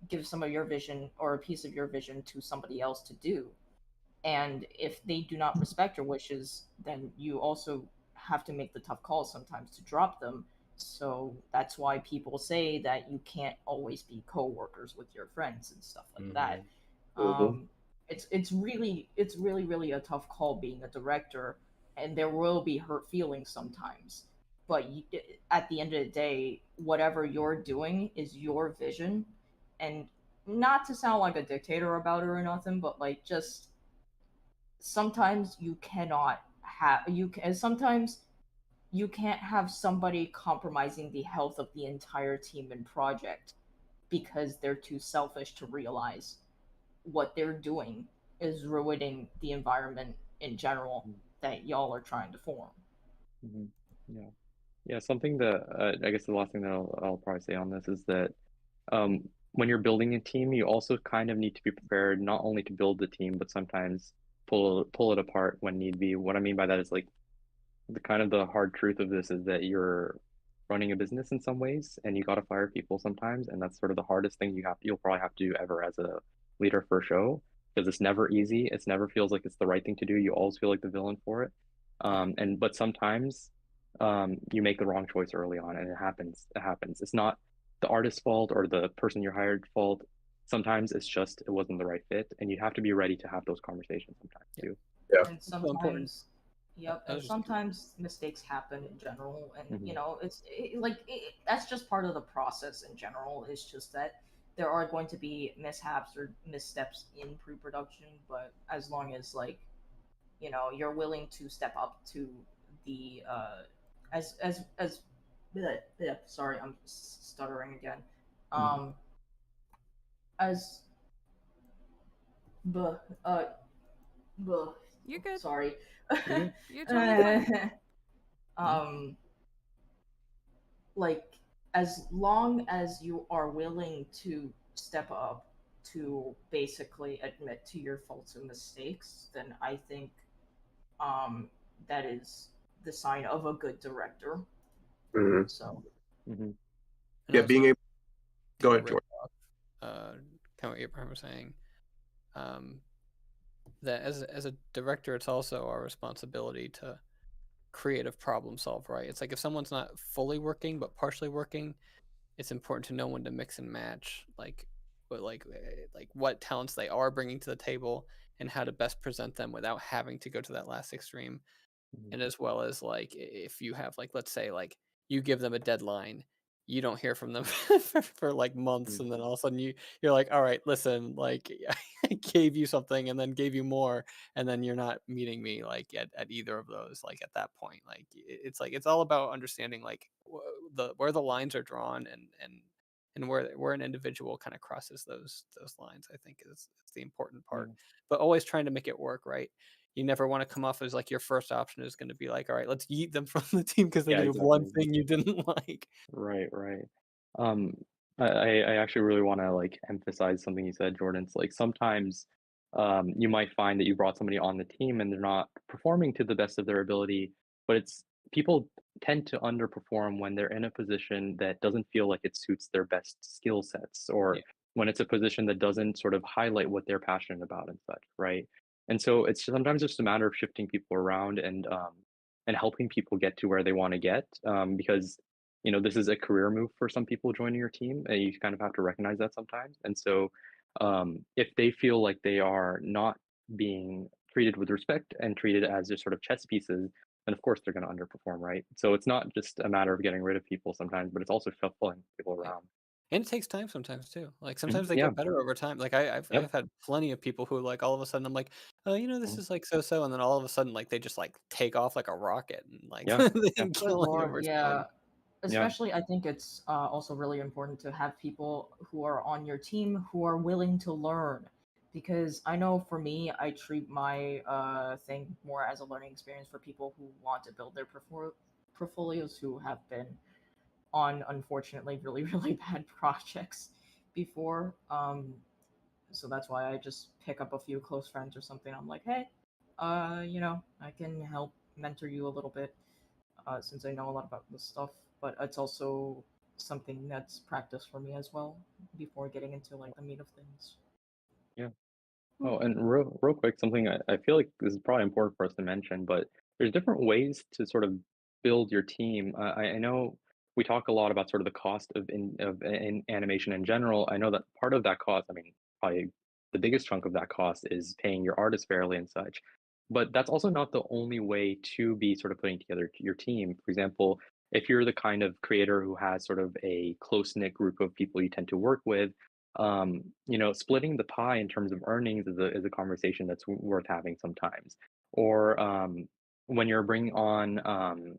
give some of your vision or a piece of your vision to somebody else to do. And if they do not respect your wishes, then you also have to make the tough calls sometimes to drop them. So that's why people say that you can't always be co-workers with your friends and stuff like that. Um, it's really a tough call being a director, and there will be hurt feelings sometimes. But at the end of the day, whatever you're doing is your vision, and not to sound like a dictator about it or nothing, but like, just sometimes you cannot have you can sometimes you can't have somebody compromising the health of the entire team and project because they're too selfish to realize what they're doing is ruining the environment in general that y'all are trying to form. Mm-hmm. Yeah. Yeah, something that I guess the last thing that I'll probably say on this is that when you're building a team, you also kind of need to be prepared not only to build the team, but sometimes pull it apart when need be. What I mean by that is like the hard truth of this is that you're running a business in some ways, and you got to fire people sometimes, and that's sort of the hardest thing you'll probably have to do ever as a leader for a show because it's never easy. It's never feels like it's the right thing to do. You always feel like the villain for it. But sometimes you make the wrong choice early on, and it happens. It happens. It's not the artist's fault or the person you hired fault. Sometimes it's just it wasn't the right fit, and you have to be ready to have those conversations sometimes too. Yeah. And So important. sometimes, yep, I and was just sometimes mistakes happen in general, and Mhm. that's just part of the process in general. It's just that there are going to be mishaps or missteps in pre-production, but as long as, like, you're willing to step up to the as bleh, bleh, sorry, I'm stuttering again. Um, as bleh, bleh, You're good. sorry. Mhm. You're totally fine. um, like, as long as you are willing to step up to basically admit to your faults and mistakes, then I think um that is the sign of a good director. Hmm. So Mhm. and Yeah, also being able. Go kinda ahead, riff George. off kind of what Abraham was saying. Um, that as a director, it's also our responsibility to creative problem solve, right? It's like if someone's not fully working but partially working, it's important to know when to mix and match, like what talents they are bringing to the table and how to best present them without having to go to that last extreme. Mhm. And as well as, like, if you have, like, let's say, like, you give them a deadline, you don't hear from them for like months, Mhm. and then all of a sudden you're like, all right, listen, like, I gave you something and then gave you more, and then you're not meeting me, like, at either of those, like, at that point, like, it's like it's all about understanding, like, the where the lines are drawn, and where an individual kind of crosses those lines, I think is the important part. Yeah. But always trying to make it work, right? You never want to come off as like your first option is going to be like, all right, let's yeet them from the team because they Yeah, did one exactly. thing you didn't like. Right, right. Um, I actually really want to like emphasize something you said, Jordan. It's like sometimes you might find that you brought somebody on the team and they're not performing to the best of their ability, but it's people tend to underperform when they're in a position that doesn't feel like it suits their best skill sets, Yeah. or when it's a position that doesn't sort of highlight what they're passionate about and such, right? And so it's sometimes just a matter of shifting people around and helping people get to where they want to get, because this is a career move for some people joining your team, and you kind of have to recognize that sometimes. And so, if they feel like they are not being treated with respect and treated as just sort of chess pieces, then of course they're going to underperform, right? So it's not just a matter of getting rid of people sometimes, but it's also shuffling people Yeah. around. And it takes time sometimes too. Like Mhm. sometimes they Yeah. get better over time. Like I've Yep. had plenty of people who like all of a sudden I'm like, oh, you know, this Mhm. is like so, and then all of a sudden like they just like take off like a rocket and like Yeah. they Yeah. can Good kill you lord, over yeah. time. Yeah. Especially, I think it's also really important to have people who are on your team who are willing to learn. Because I know for me, I treat my thing more as a learning experience for people who want to build their portfolios who have been on, unfortunately, really, really bad projects before. So that's why I just pick up a few close friends or something. I'm like, hey, I can help mentor you a little bit since I know a lot about this stuff. But it's also something that's practice for me as well before getting into like the meat of things. Yeah. Oh, and real quick, something I feel like this is probably important for us to mention, but there's different ways to sort of build your team. I know we talk a lot about sort of the cost in animation in general. I know that part of that cost, I mean, probably the biggest chunk of that cost is paying your artist fairly and such. But that's also not the only way to be sort of putting together your team. For example, if you're the kind of creator who has sort of a close-knit group of people you tend to work with, splitting the pie in terms of earnings is a conversation that's worth having sometimes. Or when you're bringing on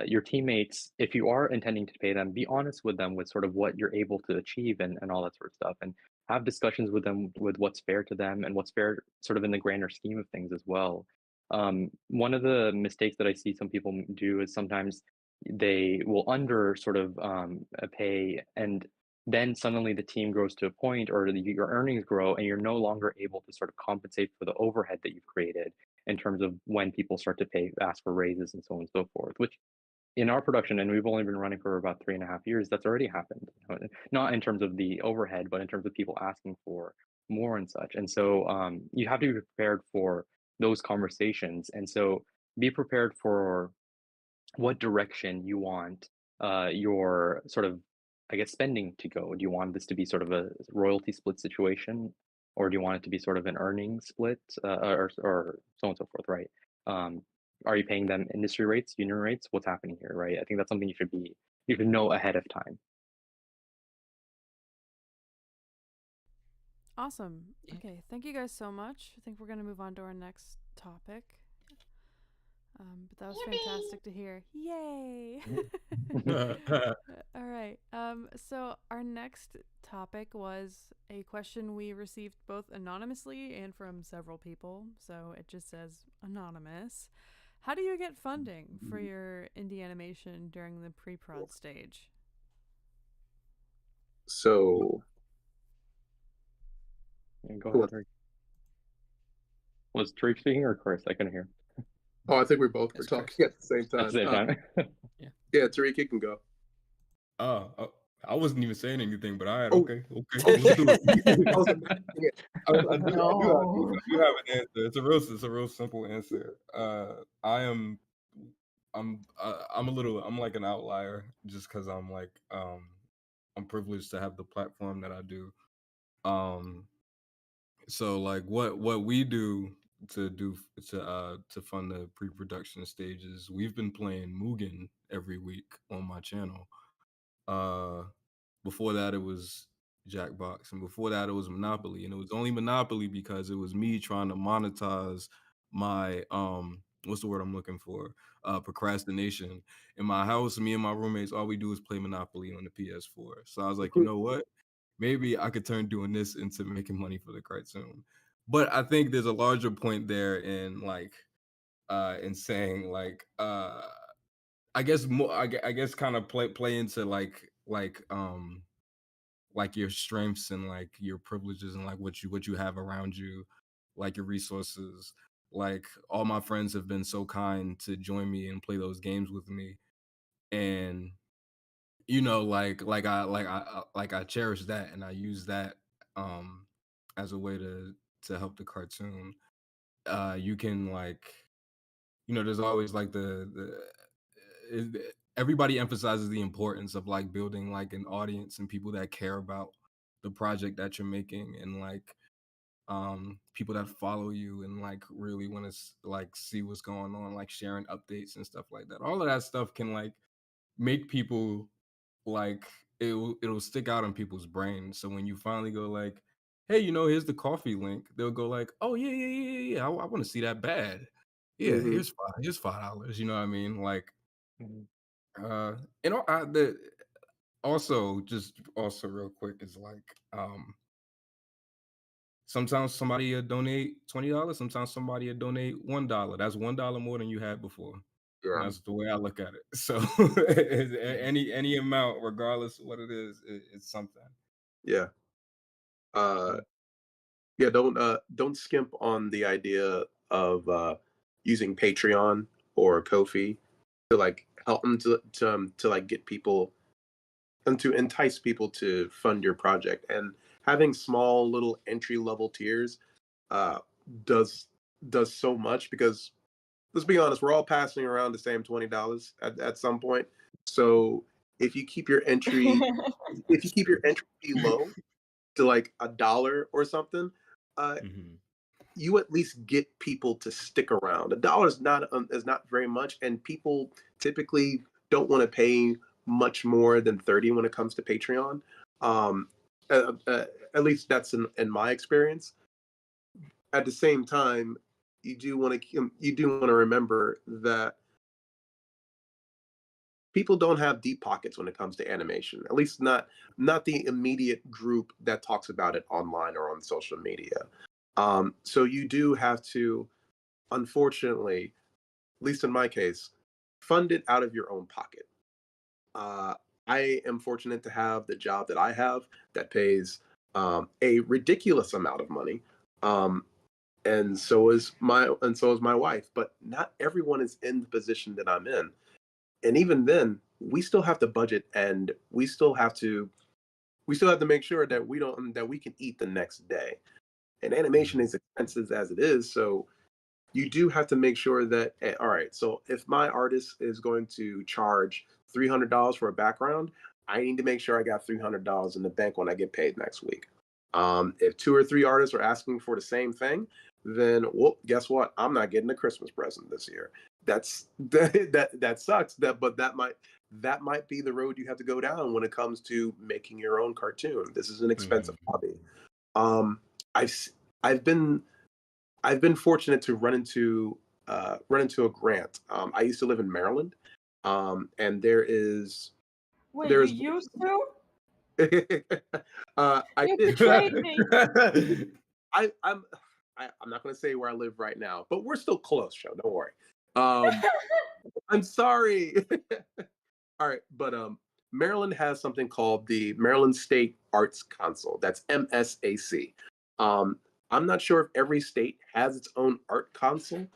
your teammates, if you are intending to pay them, be honest with them with sort of what you're able to achieve and all that sort of stuff, and have discussions with them with what's fair to them and what's fair sort of in the grander scheme of things as well. One of the mistakes that I see some people do is sometimes they will under sort of pay, and then suddenly the team grows to a point, or your earnings grow, and you're no longer able to sort of compensate for the overhead that you've created in terms of when people start to ask for raises and so on and so forth, which in our production, and we've only been running for about 3.5 years, that's already happened. Not in terms of the overhead, but in terms of people asking for more and such. And so you have to be prepared for those conversations. And so be prepared for what direction you want your sort of, I guess, spending to go. Do you want this to be sort of a royalty split situation, or do you want it to be sort of an earnings split, or so on and so forth, right? Um, are you paying them industry rates, union rates? What's happening here, right? I think that's something you should know ahead of time. Awesome. Yeah. Okay, thank you guys so much. I think we're gonna move on to our next topic. But that was fantastic to hear. Yay! All right. So our next topic was a question we received both anonymously and from several people. So it just says anonymous. How do you get funding for your indie animation during the pre-prod stage? So Yeah, go Cool. ahead, Rick. Was Tariq speaking or Chris? I couldn't hear. Oh, I think we both were It's Chris. talking at the same At the time. same time. Yeah, Tariq, you can go. I wasn't even saying anything, but all right, Oh. okay, let's do it. I was imagining it. I do No. have an answer. It's a real simple answer. I'm I'm like an outlier just because I'm privileged to have the platform that I do. So like what we do to fund the pre-production stages, we've been playing Mugen every week on my channel. Before that it was Jackbox, and before that it was Monopoly, and it was only Monopoly because it was me trying to monetize my what's the word I'm looking for, procrastination. In my house, me and my roommates, all we do is play Monopoly on the PS4. So I was like, you know what, maybe I could turn doing this into making money for the cartoon. But I think there's a larger point there in like in saying like I guess more. I guess kind of play into like your strengths and like your privileges and like what you have around you, like your resources. Like all my friends have been so kind to join me and play those games with me, and like I cherish that and I use that as a way to help the cartoon. You can like there's always like everybody emphasizes the importance of like building like an audience and people that care about the project that you're making, and like people that follow you and like really want to like see what's going on, like sharing updates and stuff like that. All of that stuff can like make people like it'll stick out in people's brains. So when you finally go like, hey, here's the coffee link, they'll go like, oh yeah, I want to see that bad. Yeah, Mhm. here's $5. You know what I mean? Like, Mhm. and the also real quick is like, sometimes somebody will donate $20, sometimes somebody will donate $1. That's $1 more than you had before. And Yeah. that's the way I look at it. So any amount, regardless of what it is, it's something. Yeah. Yeah, don't skimp on the idea of using Patreon or Ko-fi to like help them to like get people and to entice people to fund your project. And having small little entry level tiers uh, does does so much because let's be honest, we're all passing around the same $20 at some point. So if you keep your entry if you keep your entry fee low to like $1 or something, uh, Mhm. you at least get people to stick around. $1 is not very much, and people typically don't want to pay much more than 30 when it comes to Patreon. Um, uh, uh, at least that's in my experience. At the same time, you do want to remember that people don't have deep pockets when it comes to animation. At least not the immediate group that talks about it online or on social media. So you do have to, unfortunately, at least in my case, fund it out of your own pocket. Uh, I am fortunate to have the job that I have that pays a ridiculous amount of money, um, and so is my wife. But not everyone is in the position that I'm in, and even then, we still have to budget, and we still have to make sure that we can eat the next day. And animation is expensive as it is, so you do have to make sure that all right, so if my artist is going to charge $300 for a background, I need to make sure I got $300 in the bank when I get paid next week. If two or three artists are asking for the same thing, then well, guess what, I'm not getting a Christmas present this year. That sucks, but that might be the road you have to go down when it comes to making your own cartoon. This is an expensive hobby. um, i've I've been I've been fortunate to run into a grant. I used to live in Maryland, and Wait, you there's used to? I You did. betrayed me. I, I'm I'm not going to say where I live right now, but we're still close, Joe. Don't worry. Um, I'm sorry. All right, but Maryland has something called the Maryland State Arts Council. That's MSAC. Um, I'm not sure if every state has its own art council.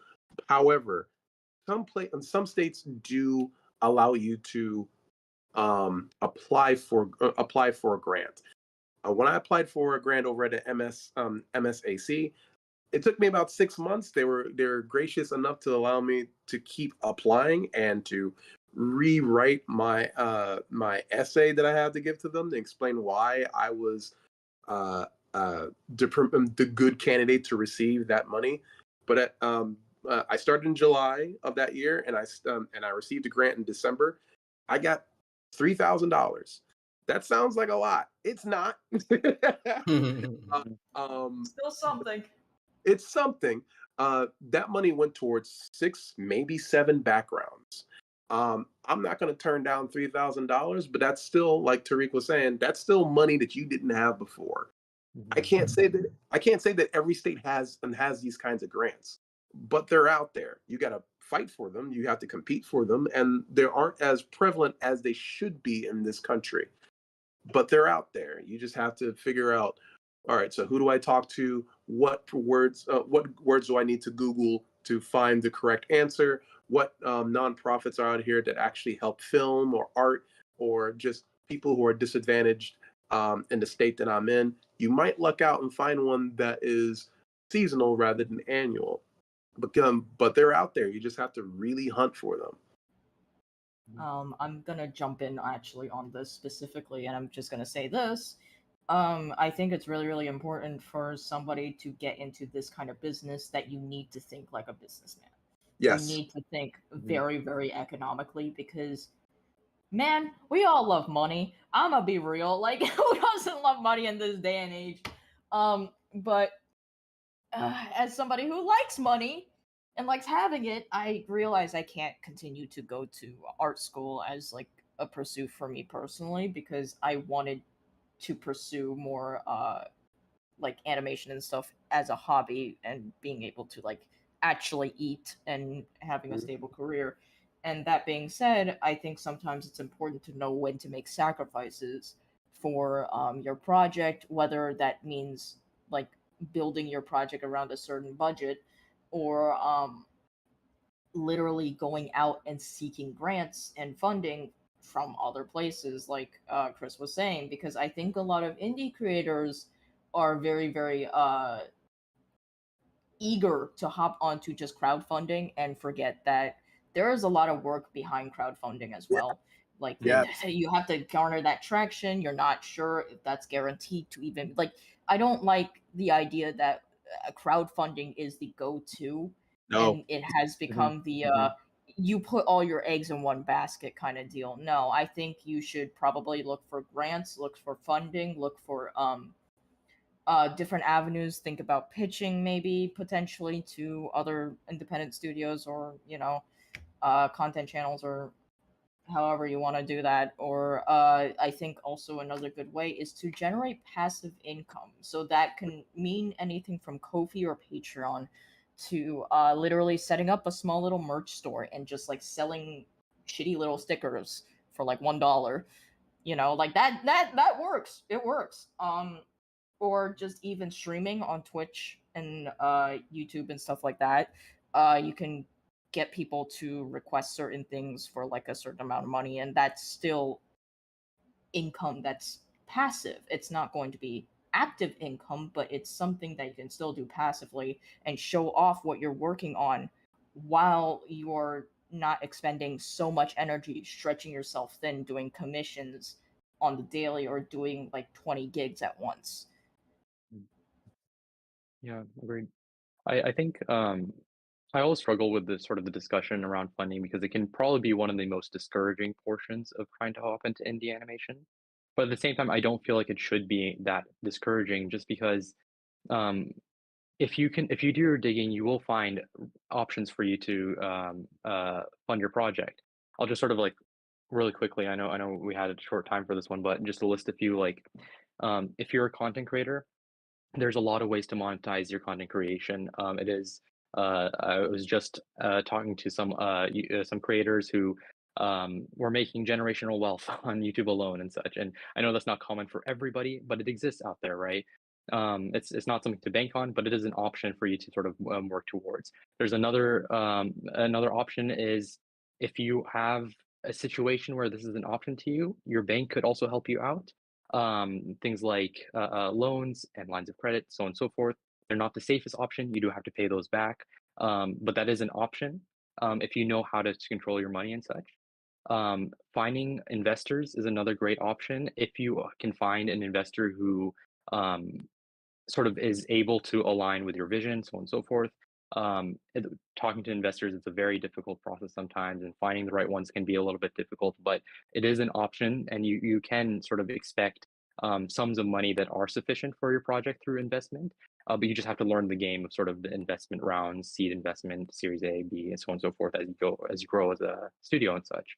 However, some states do allow you to apply for a grant. When I applied for a grant over at MSAC, it took me about 6 months. They were gracious enough to allow me to keep applying and to rewrite my essay that I had to give to them to explain why I was uh, the good candidate to receive that money. But I started in July of that year, and I received a grant in December. I got $3,000. That sounds like a lot. It's not. Uh, um, Still something. it's something. That money went towards 6, maybe 7 backgrounds. I'm not going to turn down $3,000, but that's still, like Tariq was saying, that's still money that you didn't have before. I can't say that every state has these kinds of grants, but they're out there. You got to fight for them. You have to compete for them, and they aren't as prevalent as they should be in this country. But they're out there. You just have to figure out. All right, so who do I talk to? What words do I need to Google to find the correct answer? What nonprofits are out here that actually help film or art or just people who are disadvantaged in the state that I'm in? You might luck out and find one that is seasonal rather than annual. But they're out there. You just have to really hunt for them. I'm gonna jump in actually on this specifically, and I'm just gonna say this. I think it's really, really important for somebody to get into this kind of business that you need to think like a businessman. You Yes. need to think very, very economically because, man, we all love money. I'm gonna be real. Like, who doesn't love money in this day and age? But as somebody who likes money and likes having it, I realize I can't continue to go to art school as like a pursuit for me personally because I wanted to pursue more like animation and stuff as a hobby and being able to like actually eat and having a Mhm. stable career. And that being said, I think sometimes it's important to know when to make sacrifices for your project, whether that means like building your project around a certain budget or literally going out and seeking grants and funding from other places, like Chris was saying, because I think a lot of indie creators are very, very eager to hop onto just crowdfunding and forget that there is a lot of work behind crowdfunding as Yeah. well. Like Yeah. you have to garner that traction. You're not sure if that's guaranteed to even like. I don't like the idea that crowdfunding is the go-to, No. and it has Mhm, become the mhm. you put all your eggs in one basket kind of deal. No, I think you should probably look for grants, look for funding, look for different avenues. Think about pitching maybe potentially to other independent studios or content channels or however you want to do that. Or I think also another good way is to generate passive income. So that can mean anything from Ko-fi or Patreon to literally setting up a small little merch store and just like selling shitty little stickers for like $1. Like that works. It works. Or just even streaming on Twitch and YouTube and stuff like that. You can get people to request certain things for like a certain amount of money, and that's still income that's passive. It's not going to be active income, but it's something that you can still do passively and show off what you're working on while you're not expending so much energy stretching yourself thin doing commissions on the daily or doing like 20 gigs at once. Yeah, agreed. I think I always struggle with the sort of the discussion around funding because it can probably be one of the most discouraging portions of trying to hop into indie animation. But at the same time, I don't feel like it should be that discouraging just because um, if you do your digging, you will find options for you to fund your project. I'll just sort of like really quickly. I know we had a short time for this one, but just to list a few like if you're a content creator, there's a lot of ways to monetize your content creation. It is. I was just talking to some creators who were making generational wealth on YouTube alone and such. And I know that's not common for everybody, but it exists out there, right? It's not something to bank on, but it is an option for you to sort of work towards. There's another option is if you have a situation where this is an option to you, your bank could also help you out. Things like loans and lines of credit, so on and so forth. They're not the safest option. You do have to pay those back, but that is an option if you know how to control your money and such. Finding investors is another great option if you can find an investor who um, sort of is able to align with your vision, so on and so forth. Talking to investors, it's a very difficult process sometimes, and finding the right ones can be a little bit difficult, but it is an option, and you can sort of expect sums of money that are sufficient for your project through investment. But you just have to learn the game of sort of the investment rounds, seed investment, Series A, B, and so on and so forth as you grow as a studio and such.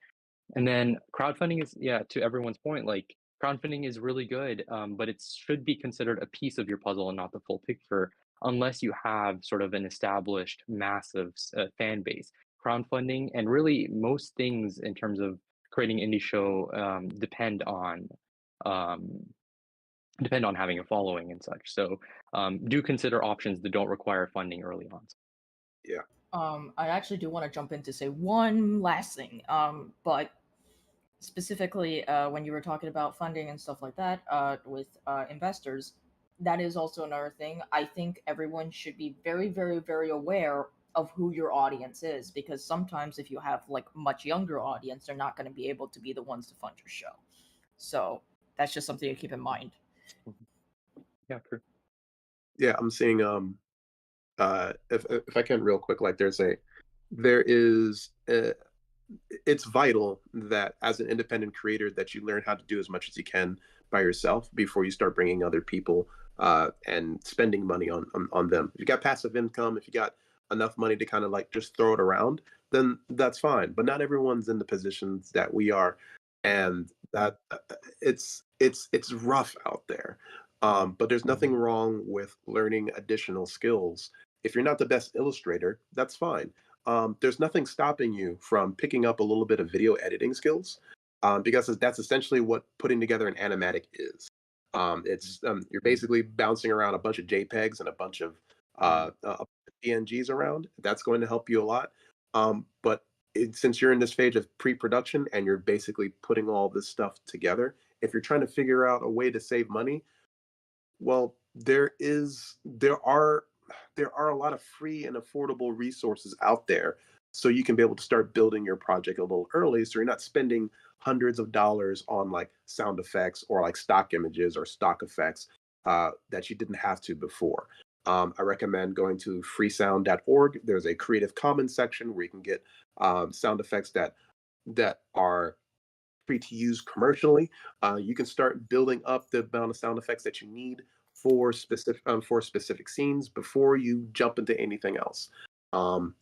And then crowdfunding is, yeah, to everyone's point, like crowdfunding is really good, but it should be considered a piece of your puzzle and not the full picture, unless you have sort of an established massive fan base. Crowdfunding and really most things in terms of creating indie show um, depend on having a following and such. So do consider options that don't require funding early on. Yeah. I actually do want to jump in to say one last thing. But specifically, when you were talking about funding and stuff like that, with investors, that is also another thing. I think everyone should be very, very, very aware of who your audience is, because sometimes if you have like much younger audience, they're not going to be able to be the ones to fund your show. So that's just something to keep in mind. Yeah, true. Yeah, I'm seeing if I can real quick, like there is it's vital that as an independent creator that you learn how to do as much as you can by yourself before you start bringing other people and spending money on them. If you got passive income, if you got enough money to kind of like just throw it around, then that's fine. But not everyone's in the positions that we are, and that it's rough out there. But there's nothing wrong with learning additional skills. If you're not the best illustrator, that's fine. There's nothing stopping you from picking up a little bit of video editing skills, because that's essentially what putting together an animatic is. It's you're basically bouncing around a bunch of JPEGs and a bunch of PNGs around. That's going to help you a lot. But since you're in this phase of pre-production and you're basically putting all this stuff together, if you're trying to figure out a way to save money, well, there are a lot of free and affordable resources out there, so you can be able to start building your project a little early, so you're not spending hundreds of dollars on like sound effects or like stock images or stock effects that you didn't have to before. I recommend going to freesound.org. There's a Creative Commons section where you can get sound effects that are free to use commercially. You can start building up the amount of sound effects that you need for specific scenes before you jump into anything else.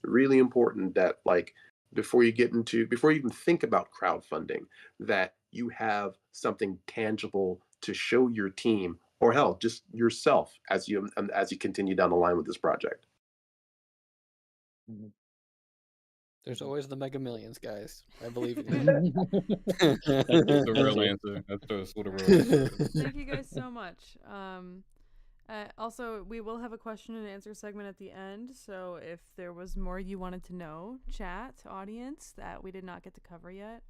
Really important that like before you even think about crowdfunding, that you have something tangible to show your team, or hell, just yourself as you continue down the line with this project. There's always the Mega Millions, guys. I believe in you. That's the real answer. That's just what the real answer is. Thank you guys so much. Also, we will have a question and answer segment at the end, so if there was more you wanted to know, chat, audience, that we did not get to cover yet,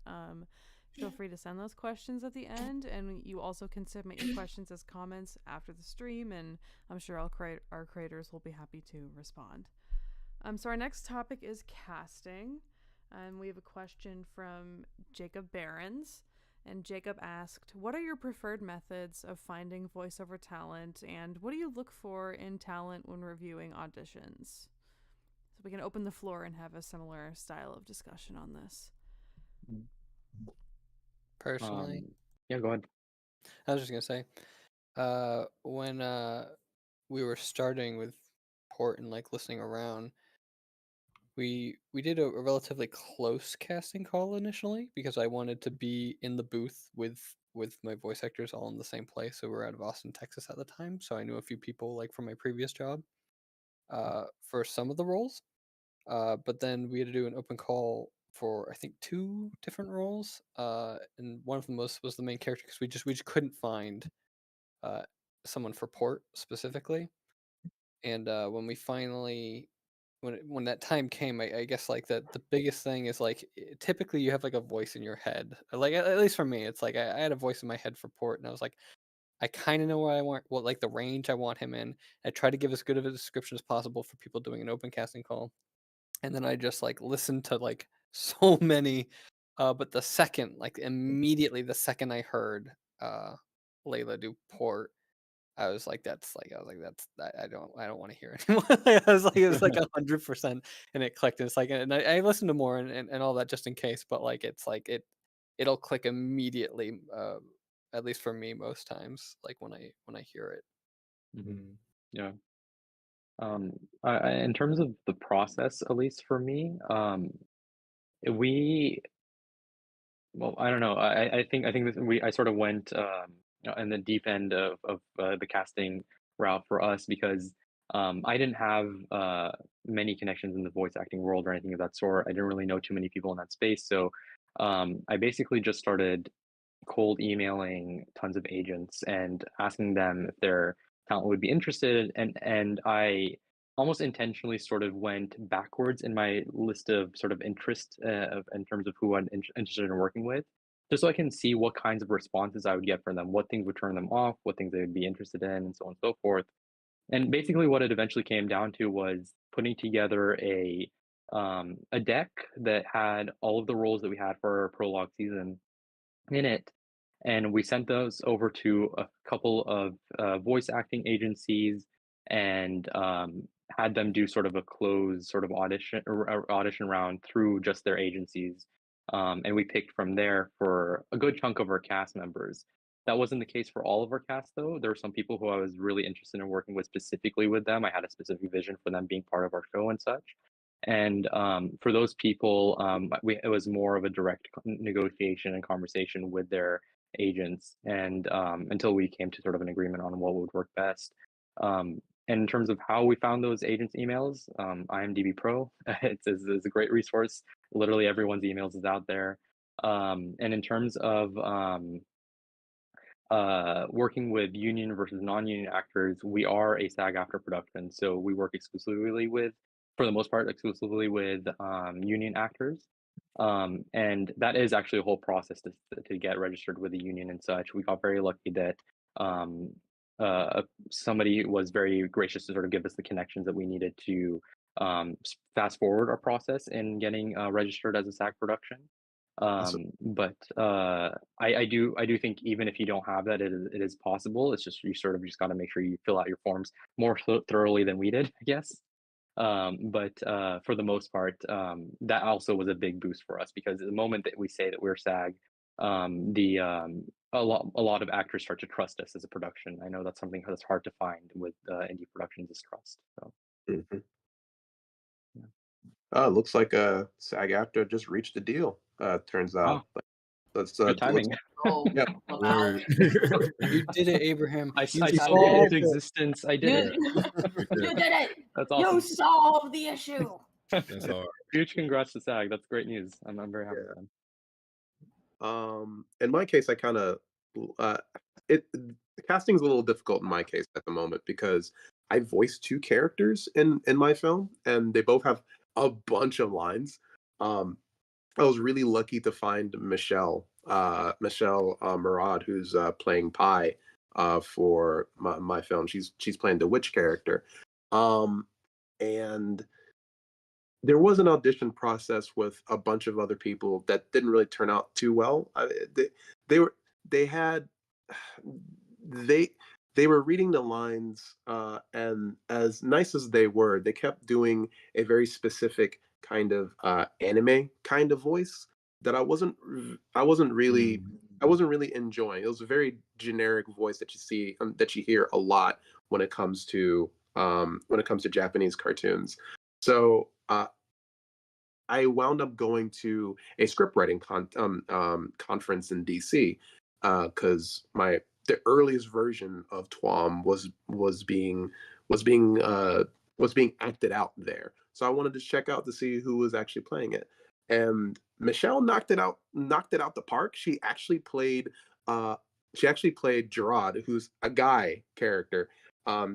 feel free to send those questions at the end, and you also can submit your questions as comments after the stream, and I'm sure our creators will be happy to respond. So our next topic is casting, and we have a question from Jacob Behrens. And Jacob asked, what are your preferred methods of finding voiceover talent, and what do you look for in talent when reviewing auditions? So we can open the floor and have a similar style of discussion on this. Personally, Yeah, go ahead. I was just gonna say, when we were starting with Port and like listening around, we did a relatively close casting call initially because I wanted to be in the booth with my voice actors all in the same place. So we were out of Austin, Texas at the time, so I knew a few people like from my previous job for some of the roles. But then we had to do an open call for I think 2 different roles, and one of them was the main character because we just couldn't find someone for Port specifically. And when we finally when that time came, I guess like the biggest thing is like typically you have like a voice in your head. Like at least for me, it's like I had a voice in my head for Port, and I was like, I kind of know what like the range I want him in. I try to give as good of a description as possible for people doing an open casting call, and then I just like listened to like so many. But immediately the second I heard Layla do Port, I was like, I don't want to hear it anymore. I was like, it was like 100%, and it clicked. And it's like, and I listened to more and all that just in case, but like, it's like it'll click immediately. At least for me, most times, like when I hear it. Yeah. In terms of the process, at least for me, we well, I don't know. I think that I sort of went in the deep end of the casting route for us because I didn't have many connections in the voice acting world or anything of that sort. I didn't really know too many people in that space, so I basically just started cold emailing tons of agents and asking them if their talent would be interested, and I almost intentionally sort of went backwards in my list of sort of interest in terms of who I'm interested in working with, just so I can see what kinds of responses I would get from them, what things would turn them off, what things they would be interested in, and so on and so forth. And basically, what it eventually came down to was putting together a deck that had all of the roles that we had for our prologue season in it, and we sent those over to a couple of voice acting agencies and had them do sort of a closed sort of audition round through just their agencies. And we picked from there for a good chunk of our cast members. That wasn't the case for all of our cast, though. There were some people who I was really interested in working with specifically with them. I had a specific vision for them being part of our show and such. And for those people, it was more of a direct negotiation and conversation with their agents, and until we came to sort of an agreement on what would work best. And in terms of how we found those agents' emails, IMDb Pro, it's a great resource. Literally everyone's emails is out there. And in terms of working with union versus non-union actors, we are a SAG-AFTRA production, so we work exclusively with, for the most part, exclusively with union actors. And that is actually a whole process to get registered with the union and such. We got very lucky that somebody was very gracious to sort of give us the connections that we needed to fast forward our process in getting registered as a SAG production. But I do think even if you don't have that, it is possible. It's just you just got to make sure you fill out your forms more thoroughly than we did, I guess. But for the most part, that also was a big boost for us, because the moment that we say that we're SAG, a lot of actors start to trust us as a production. I know that's something that's hard to find with indie productions, is trust. So. Mm-hmm. Looks like SAG-AFTRA just reached a deal. Turns out. Oh. Good timing. Yep. You did it, Abraham. I You saw it into existence. I did it. You did it. That's awesome. You solved the issue. That's hard. Huge congrats to SAG. That's great news. I'm very happy with them. In my case, I kind of casting's a little difficult in my case at the moment, because I voice two characters in my film, and they both have a bunch of lines. I was really lucky to find Michelle Murad, who's playing Pi for my film. She's playing the witch character, and there was an audition process with a bunch of other people that didn't really turn out too well. They were reading the lines, and as nice as they were, they kept doing a very specific kind of anime kind of voice that I wasn't really enjoying. It was a very generic voice that you hear a lot when it comes to Japanese cartoons. So I wound up going to a script writing conference in DC, because the earliest version of TWAM was being acted out there. So I wanted to check out to see who was actually playing it. And Michelle knocked it out the park. She actually played Gerard, who's a guy character.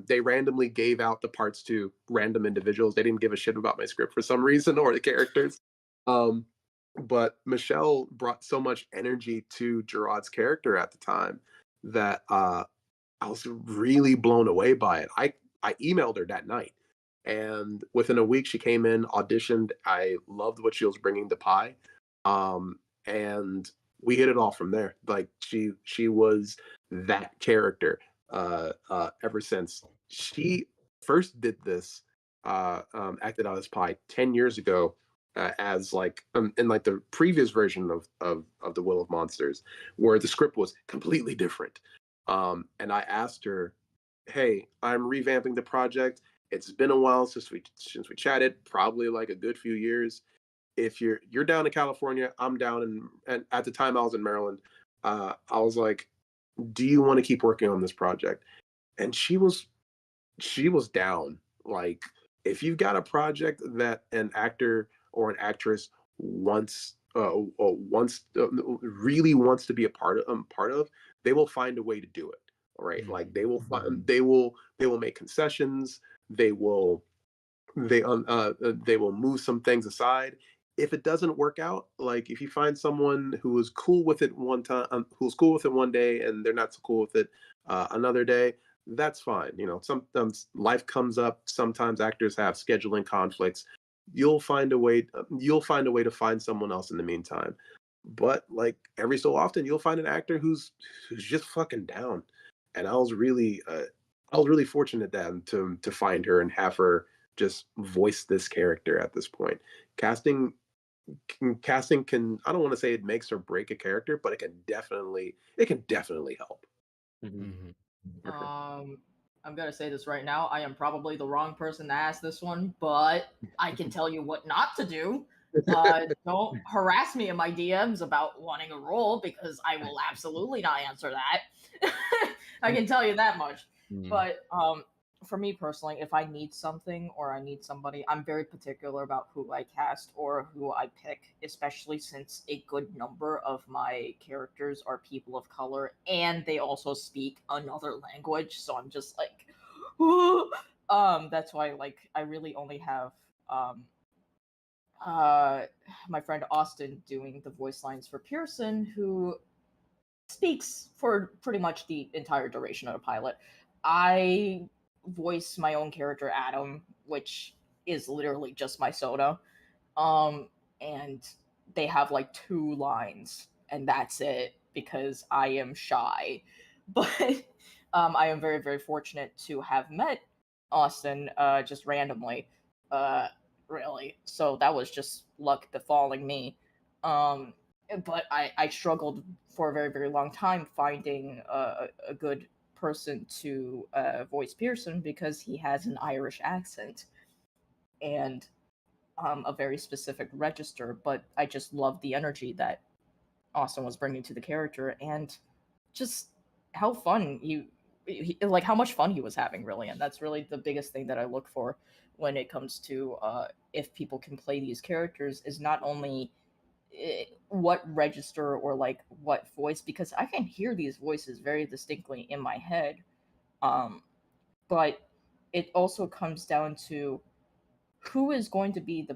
They randomly gave out the parts to random individuals. They didn't give a shit about my script for some reason, or the characters. But Michelle brought so much energy to Gerard's character at the time that I was really blown away by it. I emailed her that night, and within a week she came in, auditioned. I loved what she was bringing to Pi, and we hit it off from there. Like she was that character ever since. She first did this, acted out as Pi 10 years ago, as like in like the previous version of the Will of Monsters, where the script was completely different. And I asked her, "Hey, I'm revamping the project. It's been a while since we chatted, probably like a good few years. If you're down in California, I'm down and at the time I was in Maryland. I was like, do you want to keep working on this project?" And she was down. Like, if you've got a project that an actor or an actress really wants to be a part of, they will find a way to do it. Right? Mm-hmm. Like they will make concessions. They will move some things aside. If it doesn't work out, like if you find someone who is cool with it one time, who's cool with it one day, and they're not so cool with it another day, that's fine. You know, sometimes life comes up. Sometimes actors have scheduling conflicts. You'll find a way to find someone else in the meantime. but like every so often you'll find an actor who's just fucking down. And I was really fortunate then to find her and have her just voice this character at this point. Casting casting can, I don't want to say it makes or break a character, but it can definitely help. Mhm. Mhm. For sure. I'm gonna say this right now. I am probably the wrong person to ask this one, but I can tell you what not to do. Don't harass me in my DMs about wanting a role because I will absolutely not answer that. I can tell you that much. Mhm. But for me personally, if I need something or I need somebody, I'm very particular about who I cast or who I pick, especially since a good number of my characters are people of color and they also speak another language. So I'm just like, that's why like I really only have um uh my friend Austin doing the voice lines for Pearson, who speaks for pretty much the entire duration of the pilot. I voice my own character Adam, which is literally just my soda. Um, and they have like two lines, and that's it because I am shy. But I am very, very fortunate to have met Austin just randomly. Uh, really. So that was just luck befalling me. Um, but I struggled for a very, very long time finding a good person to voice Pearson because he has an Irish accent and a very specific register. But I just loved the energy that Austin was bringing to the character and just how fun like how much fun he was having, really. And that's really the biggest thing that I look for when it comes to if people can play these characters, is not only what register or like what voice, because I can hear these voices very distinctly in my head. Um, but it also comes down to who is going to be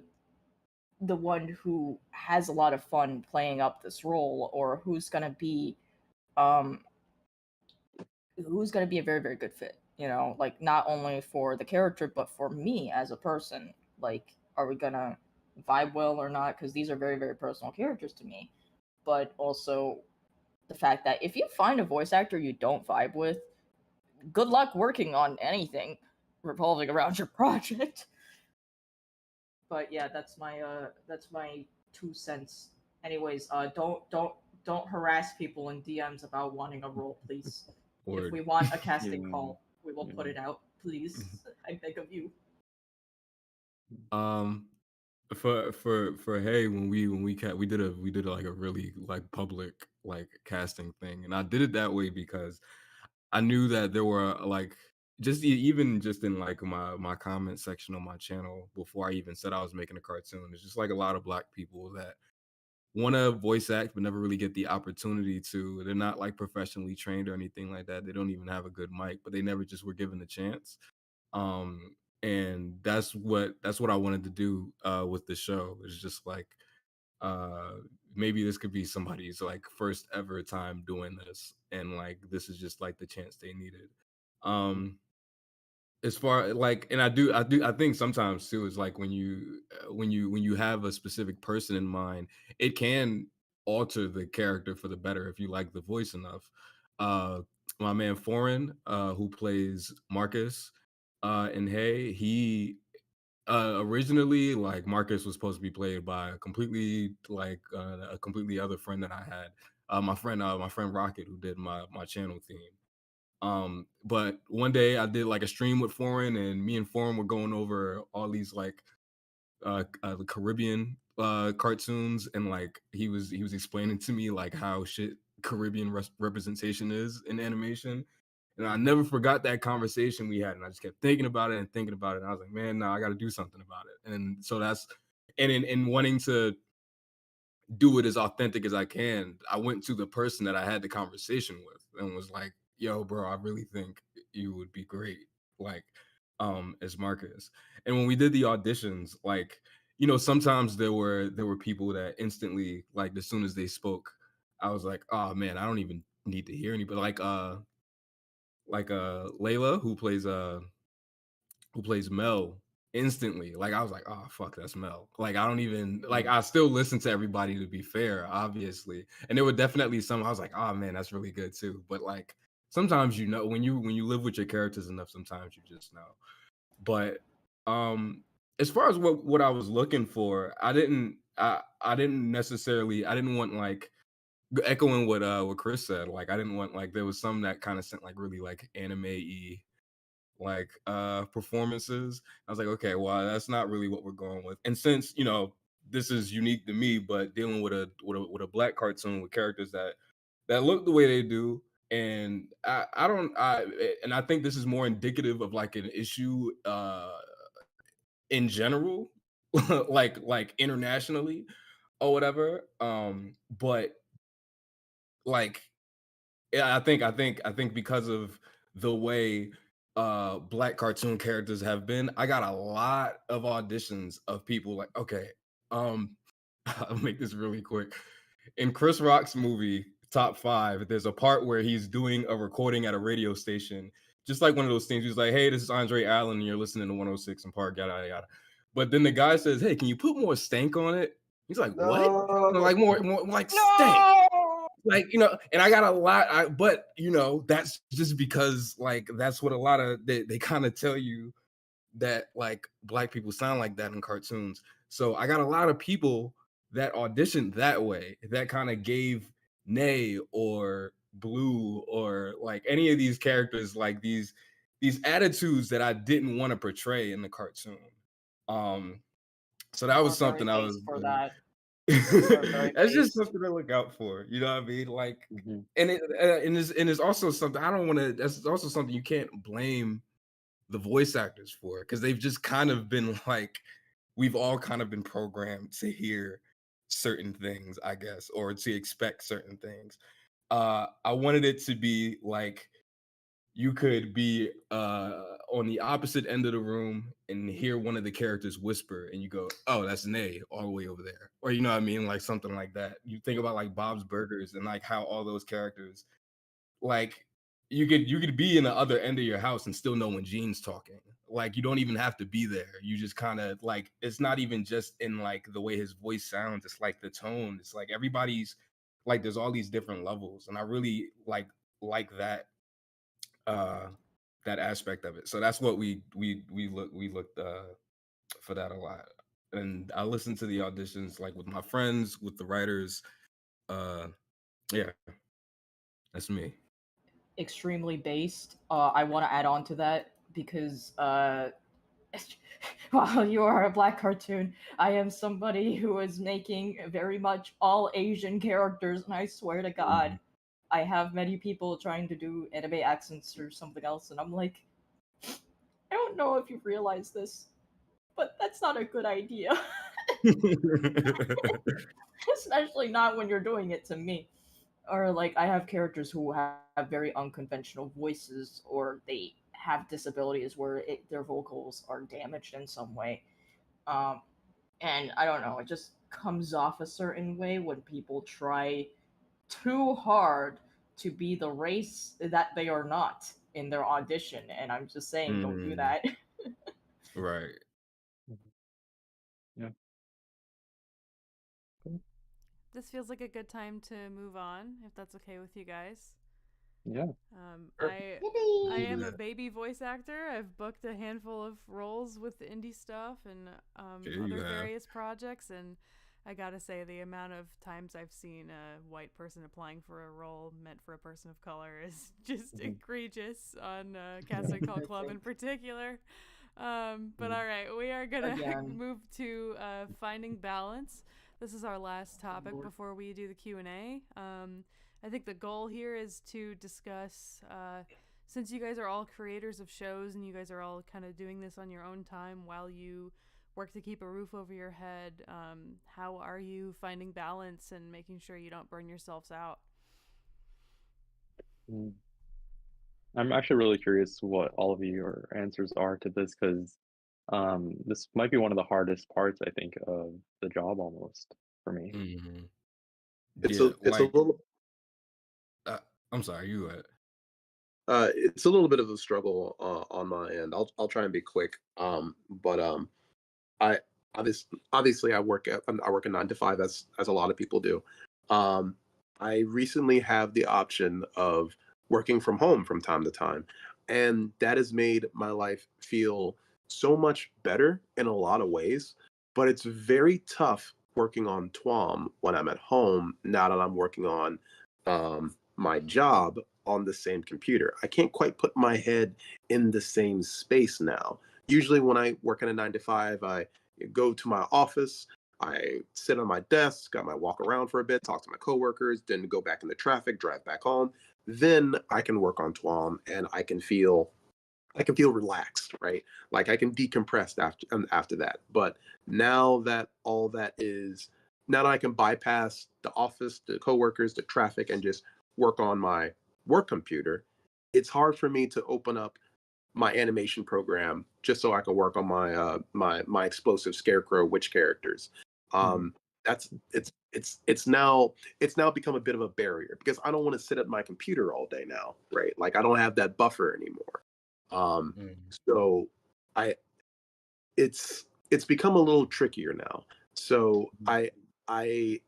the one who has a lot of fun playing up this role, or um who's going to be a very, very good fit, you know, like not only for the character but for me as a person. Like, are we going to vibe well or not, because these are very, very personal characters to me. But also the fact that if you find a voice actor you don't vibe with, good luck working on anything revolving around your project. But yeah, that's my 2 cents. Anyways, don't harass people in DMs about wanting a role, please. If Word. we want a casting Yeah. call, we will put Yeah. it out, please. I beg of you. Um, for hey, we did like a really like public like casting thing, and I did it that way because I knew that there were like even just in like my comment section on my channel before I even said I was making a cartoon, it's just like a lot of black people that want to voice act but never really get the opportunity to. They're not like professionally trained or anything like that. They don't even have a good mic, but they never just were given the chance. Um, and that's what I wanted to do with the show. It's just like uh maybe this could be somebody's like first ever time doing this, and like this is just like the chance they needed. Um, as far like, and I think sometimes too is like when you have a specific person in mind, it can alter the character for the better if you like the voice enough. uh my man Foreign, who plays Marcus in Hey, he originally, like, Marcus was supposed to be played by a completely other friend that I had, my friend Rocket, who did my channel theme. But one day I did like a stream with Foreign, and me and Foreign were going over all these like the Caribbean cartoons, and like he was explaining to me like how shit Caribbean representation is in animation. And I never forgot that conversation we had, and I just kept thinking about it and thinking about it. And I was like, man, no, I got to do something about it. And so that's, and in wanting to do it as authentic as I can, I went to the person that I had the conversation with and was like, yo, bro, I really think you would be great, like, as Marcus. And when we did the auditions, like, you know, sometimes there were people that instantly, like, as soon as they spoke, I was like, oh man, I don't even need to hear anybody. Like Layla, who plays Mel instantly. Like I was like, oh fuck, that's Mel. Like I don't even like I still listen to everybody, to be fair, obviously. And there were definitely some I was like, oh man, that's really good too. But like sometimes when you live with your characters enough, sometimes you just know. But as far as what I was looking for, I didn't necessarily, I didn't want like echoing what Chris said. Like I didn't want like there was some that kind of sent like really like anime-y like performances. I was like, okay, well, that's not really what we're going with. And since, you know, this is unique to me, but dealing with a black cartoon with characters that look the way they do, and I think this is more indicative of like an issue in general, like internationally or whatever. But like yeah, I think because of the way black cartoon characters have been, I got a lot of auditions of people like, okay, um, I'll make this really quick. In Chris Rock's movie Top Five, there's a part where he's doing a recording at a radio station, just like one of those things. He's like, "Hey, this is Andre Allen, and you're listening to 106 and Park, yada yada yada." But then the guy says, "Hey, can you put more stank on it?" He's like, "What?" No. Like more like stank. Like, you know, and I got a lot, but you know, that's just because like that's what a lot of they kind of tell you that like black people sound like that in cartoons. So I got a lot of people that auditioned that way, that kind of gave Nay or Blue or like any of these characters like these attitudes that I didn't want to portray in the cartoon. So that You was are very something I was based for that. You are very that's just based. something to look out for. You know what I mean? Like, Mhm. and it's also something I don't want to. That's also something you can't blame the voice actors for because they've just kind of been like we've all kind of been programmed to hear certain things, I guess, or to expect certain things. I wanted it to be like you could be on the opposite end of the room and hear one of the characters whisper and you go, oh, that's Nay all the way over there, or you know what I mean, like something like that. You think about like Bob's Burgers and like how all those characters like you could be in the other end of your house and still know when Gene's talking. Like you don't even have to be there. You just kind of like it's not even just in like the way his voice sounds. It's like the tone. It's like everybody's like there's all these different levels, and I really like that uh that aspect of it. So that's what we looked for that a lot. And I listened to the auditions like with my friends, with the writers. Uh yeah, that's me. Extremely based. I want to add on to that because while you are a black cartoon, I am somebody who is making very much all Asian characters, and I swear to God, Mhm. I have many people trying to do anime accents or something else, and I'm like, I don't know if you realize this, but that's not a good idea. Especially not when you're doing it to me. Or like I have characters who have very unconventional voices, or they have disabilities where their vocals are damaged in some way. Um, and I don't know, it just comes off a certain way when people try too hard to be the race that they are not in their audition. And I'm just saying, don't do Mm, that. right. Mhm. Yeah. Cool. This feels like a good time to move on, if that's okay with you guys. Yeah. Sure. I You do am a that. baby voice actor. I've booked a handful of roles with indie stuff and Sure you other have. various projects, and I gotta say the amount of times I've seen a white person applying for a role meant for a person of color is just Mhm. egregious on Casting Call Club in particular. But all right, we are gonna Again. move to finding balance. This is our last topic before we do the Q&A. I think the goal here is to discuss, since you guys are all creators of shows and you guys are all kind of doing this on your own time while you work to keep a roof over your head, how are you finding balance and making sure you don't burn yourselves out? Mm. I'm actually really curious what all of your answers are to this because this might be one of the hardest parts, I think, of the job almost for me. Mhm. It's Yeah, a like little I'm sorry, you It's a little bit of a struggle on my end. I'll try and be quick. But I obviously I work a 9 to 5 as a lot of people do. Um, I recently have the option of working from home from time to time, and that has made my life feel so much better in a lot of ways. But it's very tough working on TWAM when I'm at home. Now that I'm working on my job on the same computer, I can't quite put my head in the same space now. Usually, when I work in a 9 to 5, I go to my office, I sit on my desk, I might walk around for a bit, talk to my coworkers, then go back in the traffic, drive back home. Then I can work on TWAM and I can feel relaxed, right? Like I can decompress after that. But now that all that is now that I can bypass the office, the coworkers, the traffic, and just work on my work computer, it's hard for me to open up my animation program just so I can work on my explosive scarecrow witch characters. Mhm. That's it's now become a bit of a barrier because I don't want to sit at my computer all day now, right? Like I don't have that buffer anymore. Um, Mm. so I it's become a little trickier now. So I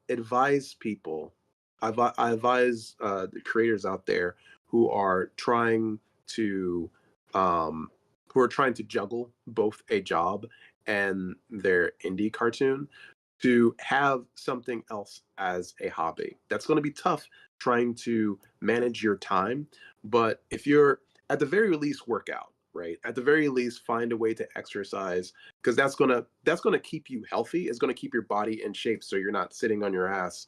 advise people, I advise the creators out there who are trying to um, juggle both a job and their indie cartoon to have something else as a hobby. That's going to be tough trying to manage your time, but if you're at the very least work out, right? At the very least find a way to exercise because that's gonna keep you healthy. It's gonna keep your body in shape so you're not sitting on your ass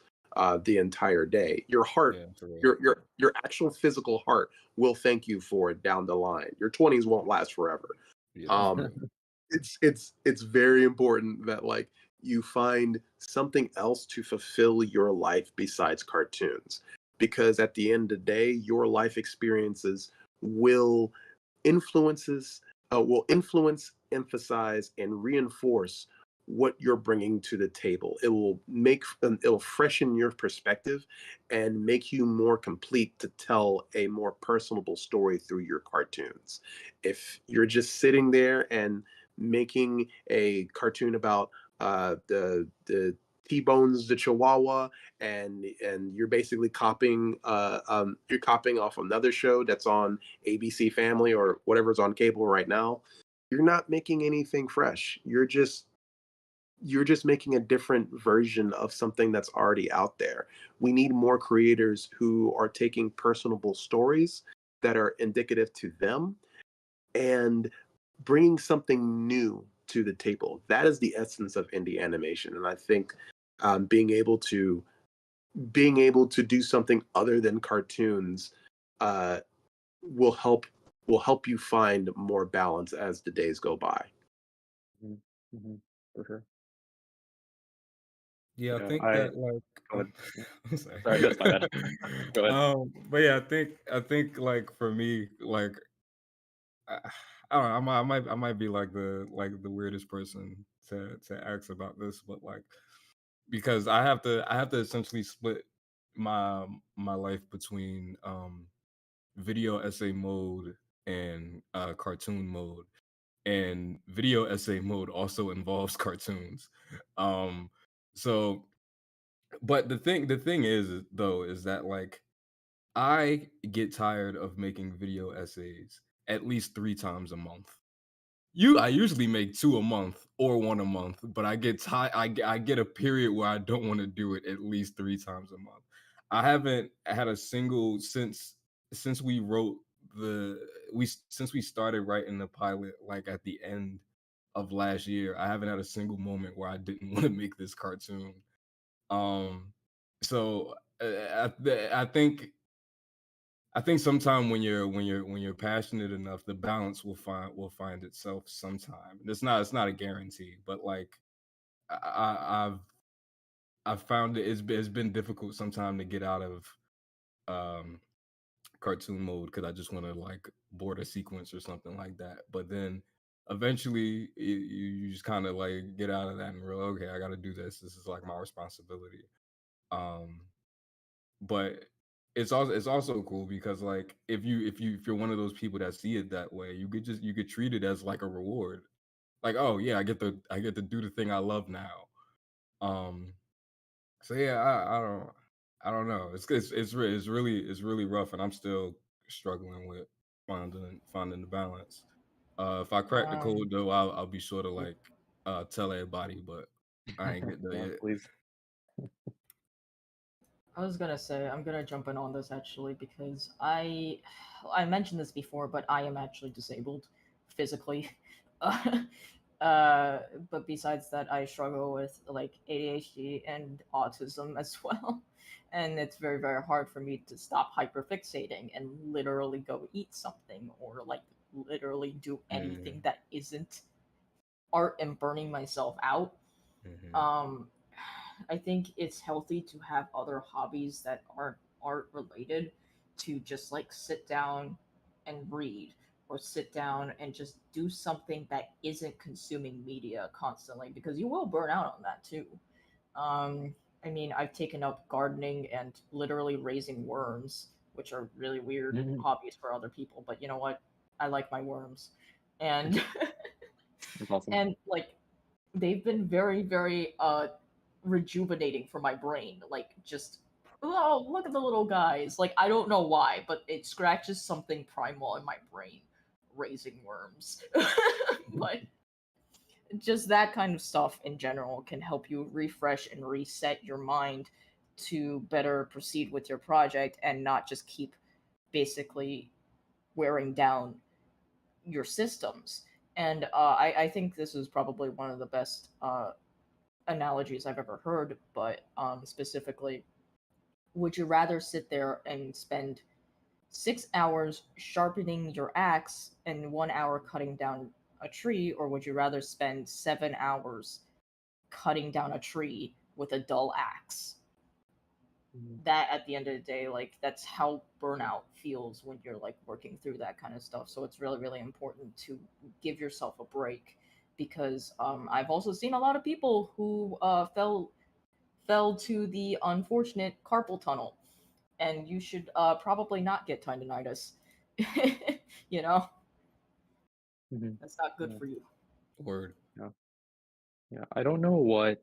the entire day. Your heart, Yeah, for real. your actual physical heart will thank you for it down the line. Your 20s won't last forever. Yeah, for Um, real. it's very important that like you find something else to fulfill your life besides cartoons because at the end of the day your life experiences will influences will influence, emphasize, and reinforce what you're bringing to the table. It will it'll freshen your perspective and make you more complete to tell a more personable story through your cartoons. If you're just sitting there and making a cartoon about the T-Bones the Chihuahua, and you're copying off another show that's on ABC Family or whatever's on cable right now. You're not making anything fresh. You're just making a different version of something that's already out there. We need more creators who are taking personable stories that are indicative to them and bringing something new to the table. That is the essence of indie animation, and I think being able to do something other than cartoons uh, will help you find more balance as the days go by. Mhm. Mhm. For sure. Yeah, I Yeah, think I that like go ahead. I'm sorry. Sorry, that's my bad. Go ahead. But yeah, I think like for me, like I, I don't know, I might be like the weirdest person to ask about this, but like because I have to essentially split my life between video essay mode and cartoon mode, and video essay mode also involves cartoons. Um, so but the thing is though is that like I get tired of making video essays at least 3 times a month. I usually make 2 a month or 1 a month, but I get tired. I get a period where I don't want to do it at least 3 times a month. I haven't had a single since we wrote since we started writing the pilot like at the end of last year. I haven't had a single moment where I didn't want to make this cartoon. Um, so I think sometime when you're passionate enough, the balance will find itself sometime. It's not a guarantee, but like I've found it's been difficult sometime to get out of um cartoon mode because I just want to like board a sequence or something like that. But then eventually you just kind of like get out of that and realize, okay, I got to do this. This is like my responsibility. Um, but it's also cool because like if you're one of those people that see it that way, you could treat it as like a reward. Like, oh yeah, I get to do the thing I love now. Um so yeah, I don't know. It's really rough, and I'm still struggling with finding the balance. If I crack the Um, code though, I'll be sure to like tell everybody, but I ain't get there Yeah, yet. please. I was gonna say I'm gonna jump in on this actually because I mentioned this before, but I am actually disabled physically. Uh, but besides that, I struggle with like ADHD and autism as well, and it's very very hard for me to stop hyperfixating and literally go eat something or like literally do anything Mm, that isn't art and burning myself out. mhm, um I think it's healthy to have other hobbies that aren't art related, to just like sit down and read, or sit down and just do something that isn't consuming media constantly, because you will burn out on that too. um I mean, I've taken up gardening and literally raising worms, which are really weird Mhm. hobbies for other people, but you know what, I like my worms. And That's awesome. and like they've been very very rejuvenating for my brain. Like, just, oh, look at the little guys. Like, I don't know why, but it scratches something primal in my brain, raising worms. But just that kind of stuff in general can help you refresh and reset your mind to better proceed with your project and not just keep basically wearing down your systems. And I think this is probably one of the best analogies I've ever heard, but specifically, would you rather sit there and spend 6 hours sharpening your axe and 1 hour cutting down a tree, or would you rather spend 7 hours cutting down a tree with a dull axe? Mhm. That, at the end of the day, like, that's how burnout feels when you're like working through that kind of stuff. So it's really really important to give yourself a break, because I've also seen a lot of people who fell to the unfortunate carpal tunnel, and you should probably not get tendonitis. You know, Mhm. that's not good Yeah, for you. word. yeah, yeah. I don't know what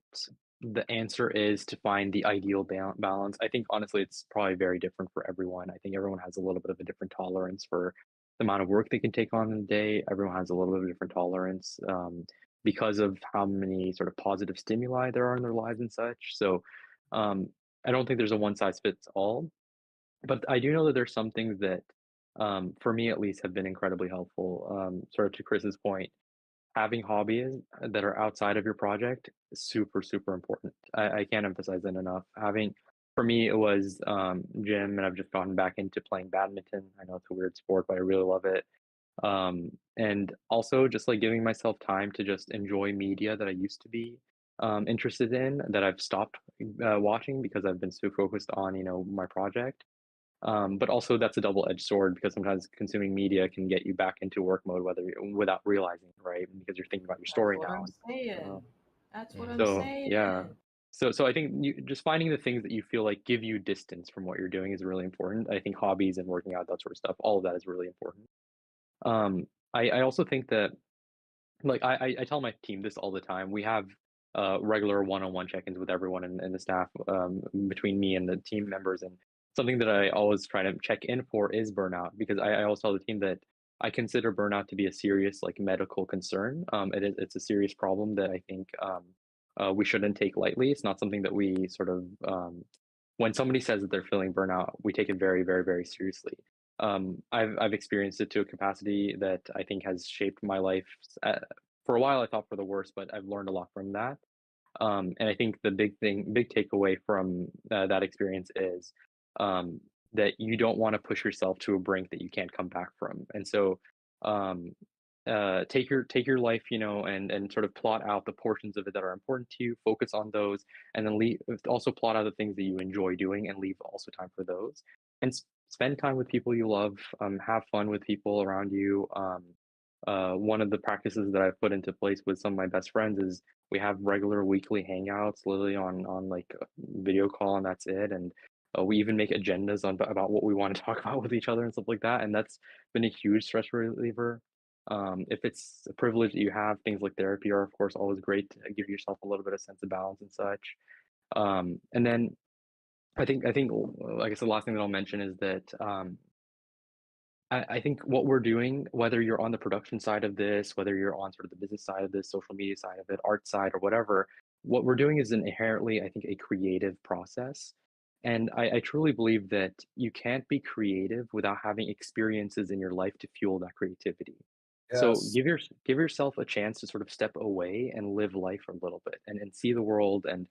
the answer is to find the ideal balance. I think honestly, it's probably very different for everyone. I think everyone has a little bit of a different tolerance for the amount of work they can take on in a day. Everyone has a little bit of a different tolerance because of how many sort of positive stimuli there are in their lives and such. So um, I don't think there's a one size fits all. But I do know that there's some things that, for me at least, have been incredibly helpful. Sort of to Chris's point, having hobbies that are outside of your project is super, super important. I can't emphasize that enough. For me, it was gym, and I've just gotten back into playing badminton. I know it's a weird sport, but I really love it. And also just like giving myself time to just enjoy media that I used to be interested in that I've stopped watching because I've been so focused on, my project. But also that's a double-edged sword because sometimes consuming media can get you back into work mode without realizing, right? Because you're thinking about your That's story what now. I'm saying. That's what I'm Mhm. So saying. yeah. So I think just finding the things that you feel like give you distance from what you're doing is really important. I think hobbies and working out, that sort of stuff, all of that is really important. I also think that like I tell my team this all the time. We have regular one-on-one check-ins with everyone in the staff between me and the team members, and something that I always try to check in for is burnout because I always tell the team that I consider burnout to be a serious like medical concern. It's a serious problem that I think we shouldn't take lightly. It's not something that we sort of when somebody says that they're feeling burnout, we take it very, very, very seriously. I've experienced it to a capacity that I think has shaped my life. For a while, I thought for the worst, but I've learned a lot from that. And I think the big takeaway from that experience is um, that you don't want to push yourself to a brink that you can't come back from. And so, um, take your life, and sort of plot out the portions of it that are important to you. Focus on those, and then also plot out the things that you enjoy doing, and leave also time for those. And spend time with people you love. Have fun with people around you. One of the practices that I've put into place with some of my best friends is we have regular weekly hangouts, literally on like a video call, and that's it. And We even make agendas on about what we want to talk about with each other and stuff like that, and that's been a huge stress reliever. If it's a privilege that you have, things like therapy are of course always great to give yourself a little bit of sense of balance and such. And then I think I guess the last thing that I'll mention is that I think what we're doing, whether you're on the production side of this, whether you're on sort of the business side of this, social media side of it, art side, or whatever, what we're doing is an inherently, I think, a creative process. And I truly believe that you can't be creative without having experiences in your life to fuel that creativity. So Yes. give yourself a chance to sort of step away and live life a little bit and see the world and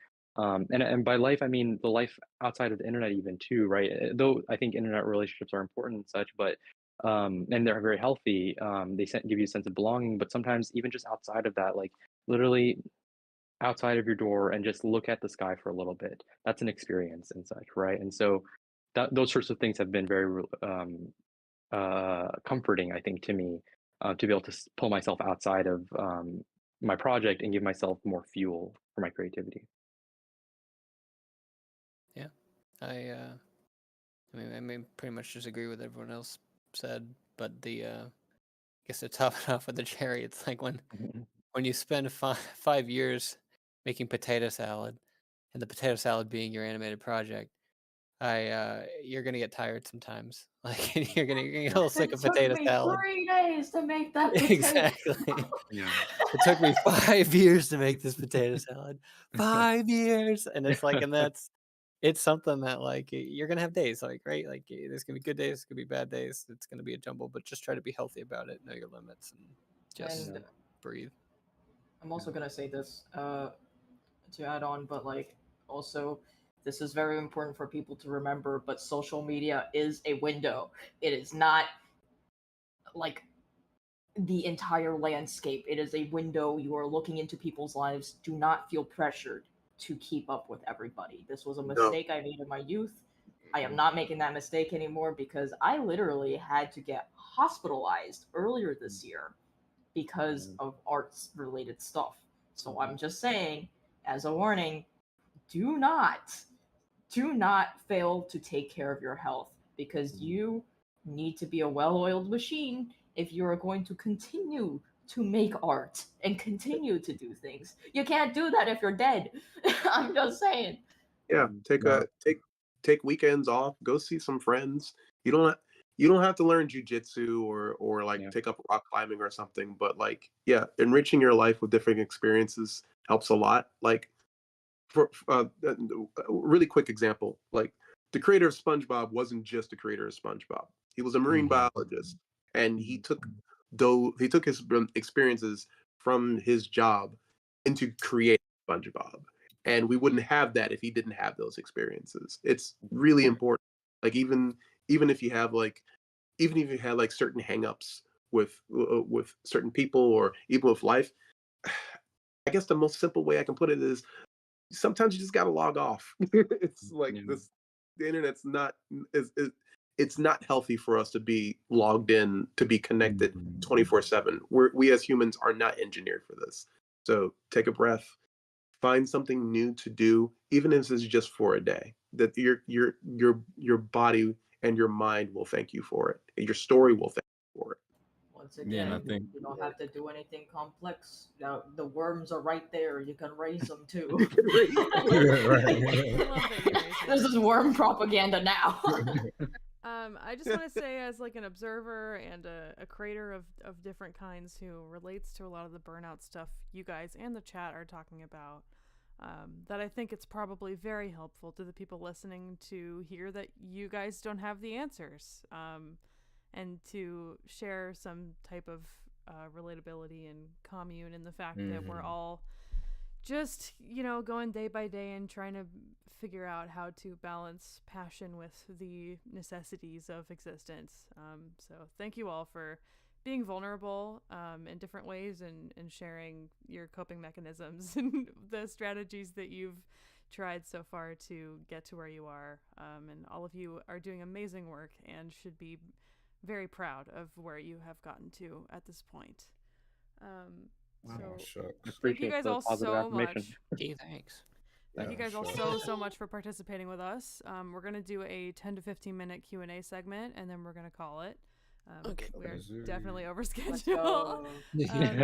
by life I mean the life outside of the internet even too, right? Though I think internet relationships are important and such, but and they're very healthy. Give you a sense of belonging, but sometimes even just outside of that, like literally outside of your door and just look at the sky for a little bit. That's an experience and such, right? And so those sorts of things have been very comforting, I think, to me, to be able to pull myself outside of my project and give myself more fuel for my creativity. Yeah, I mean, pretty much just agree with everyone else said. But I guess to top it off with the cherry, it's like when you spend 5 years making potato salad, and the potato salad being your animated project, you're gonna get tired sometimes. Like you're gonna get a little sick It of took potato me salad. 3 days to make that potato. Exactly. Yeah. It took me 5 years to make this potato salad. 5 years, and it's like, and it's something that like you're gonna have days like right, like there's gonna be good days, there's gonna be bad days. It's gonna be a jumble, but just try to be healthy about it. Know your limits and just And breathe. I'm also gonna say this to add on, but like also this is very important for people to remember. But social media is a window. It is not like the entire landscape. It is a window. You are looking into people's lives. Do not feel pressured to keep up with everybody. This was a No. mistake I made in my youth. I am not making that mistake anymore because I literally had to get hospitalized earlier this year because of arts related stuff. So I'm just saying, as a warning, do not fail to take care of your health because you need to be a well-oiled machine if you are going to continue to make art and continue to do things. You can't do that if you're dead. I'm just saying. Yeah, take weekends off, go see some friends. You don't have to learn jujitsu or like Yeah. take up rock climbing or something, but like yeah, enriching your life with different experiences helps a lot. Like for a really quick example, like the creator of SpongeBob wasn't just a creator of SpongeBob. He was a marine biologist, and he took his experiences from his job into creating SpongeBob. And we wouldn't have that if he didn't have those experiences. It's really important. Like even if you have like even if you had like certain hangups with certain people or even with life, I guess the most simple way I can put it is sometimes you just gotta log off. It's like this the internet's not is it's not healthy for us to be logged in, to be connected 24/7. We as humans are not engineered for this. So take a breath, find something new to do, even if it's just for a day. That your body and your mind will thank you for it. Your story will thank you for it. Once Yeah, and I again, think you don't have to do anything complex. Now, the worms are right there. You can raise them too. I love that you raised This is worm propaganda now. I just want to say, as like an observer and a creator of different kinds who relates to a lot of the burnout stuff you guys and the chat are talking about, that I think it's probably very helpful to the people listening to hear that you guys don't have the answers, and to share some type of relatability and commune in the fact that we're all just going day by day and trying to figure out how to balance passion with the necessities of existence. So thank you all for being vulnerable in different ways and sharing your coping mechanisms and the strategies that you've tried so far to get to where you are. And all of you are doing amazing work and should be very proud of where you have gotten to at this point. So shucks. thank you guys all so much. Gee, thanks. Thank you Yeah, guys all sure. so much for participating with us. We're gonna do a 10 to 15 minute Q&A segment, and then we're gonna call it. Okay. We are Yes, sir. definitely over Let's schedule. go.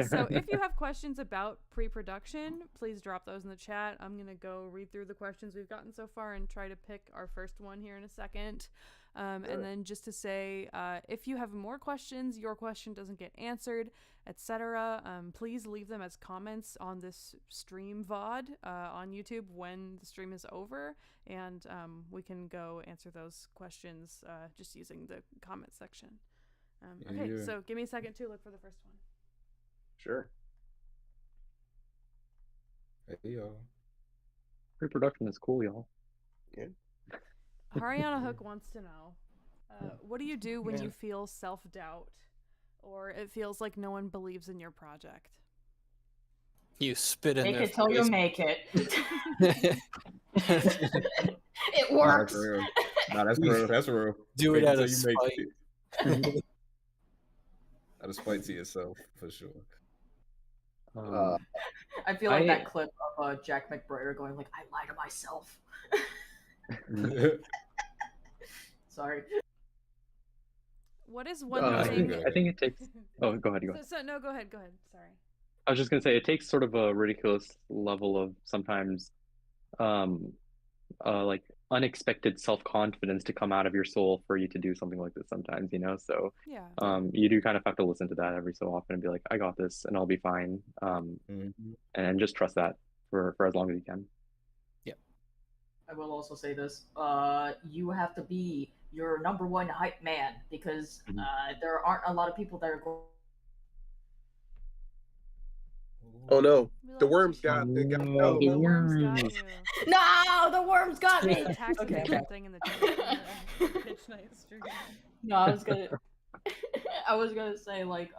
So if you have questions about pre-production, please drop those in the chat. I'm gonna go read through the questions we've gotten so far and try to pick our first one here in a second. And then just to say, if you have more questions, your question doesn't get answered, etc., please leave them as comments on this stream VOD on YouTube when the stream is over, and we can go answer those questions just using the comment section. Okay, Yeah. so give me a second to look for the first one. Sure. Hey, y'all. Pre-production is cool, y'all. Haryana Hook wants to know, what do you do when Man. you feel self-doubt or it feels like no one believes in your project? You spit in Make their it till you face. make it. It Nah, works. that's real. Nah, that's real. That's real. Do Fake it out till of you make spite. it. Out of spite to yourself, for sure. I feel like I- that clip of Jack McBrayer going like, "I lie to myself." Sorry. What is one I thing? think it takes. Oh, go ahead. Go ahead. So no, go ahead. Sorry. I was just gonna say it takes sort of a ridiculous level of sometimes, like unexpected self-confidence to come out of your soul for you to do something like this sometimes, you know? So Yeah. you do kind of have to listen to that every so often and be like, I got this and I'll be fine. And just trust that for as long as you can. I will also say this: you have to be your number one hype man because there aren't a lot of people that are going. Oh no, We the lost worms you. got it. Got Oh, The worms got you. No, the worms got me. Tax Okay, I'm evasion back. thing in the pitch night stream. No, I was gonna, I was gonna say like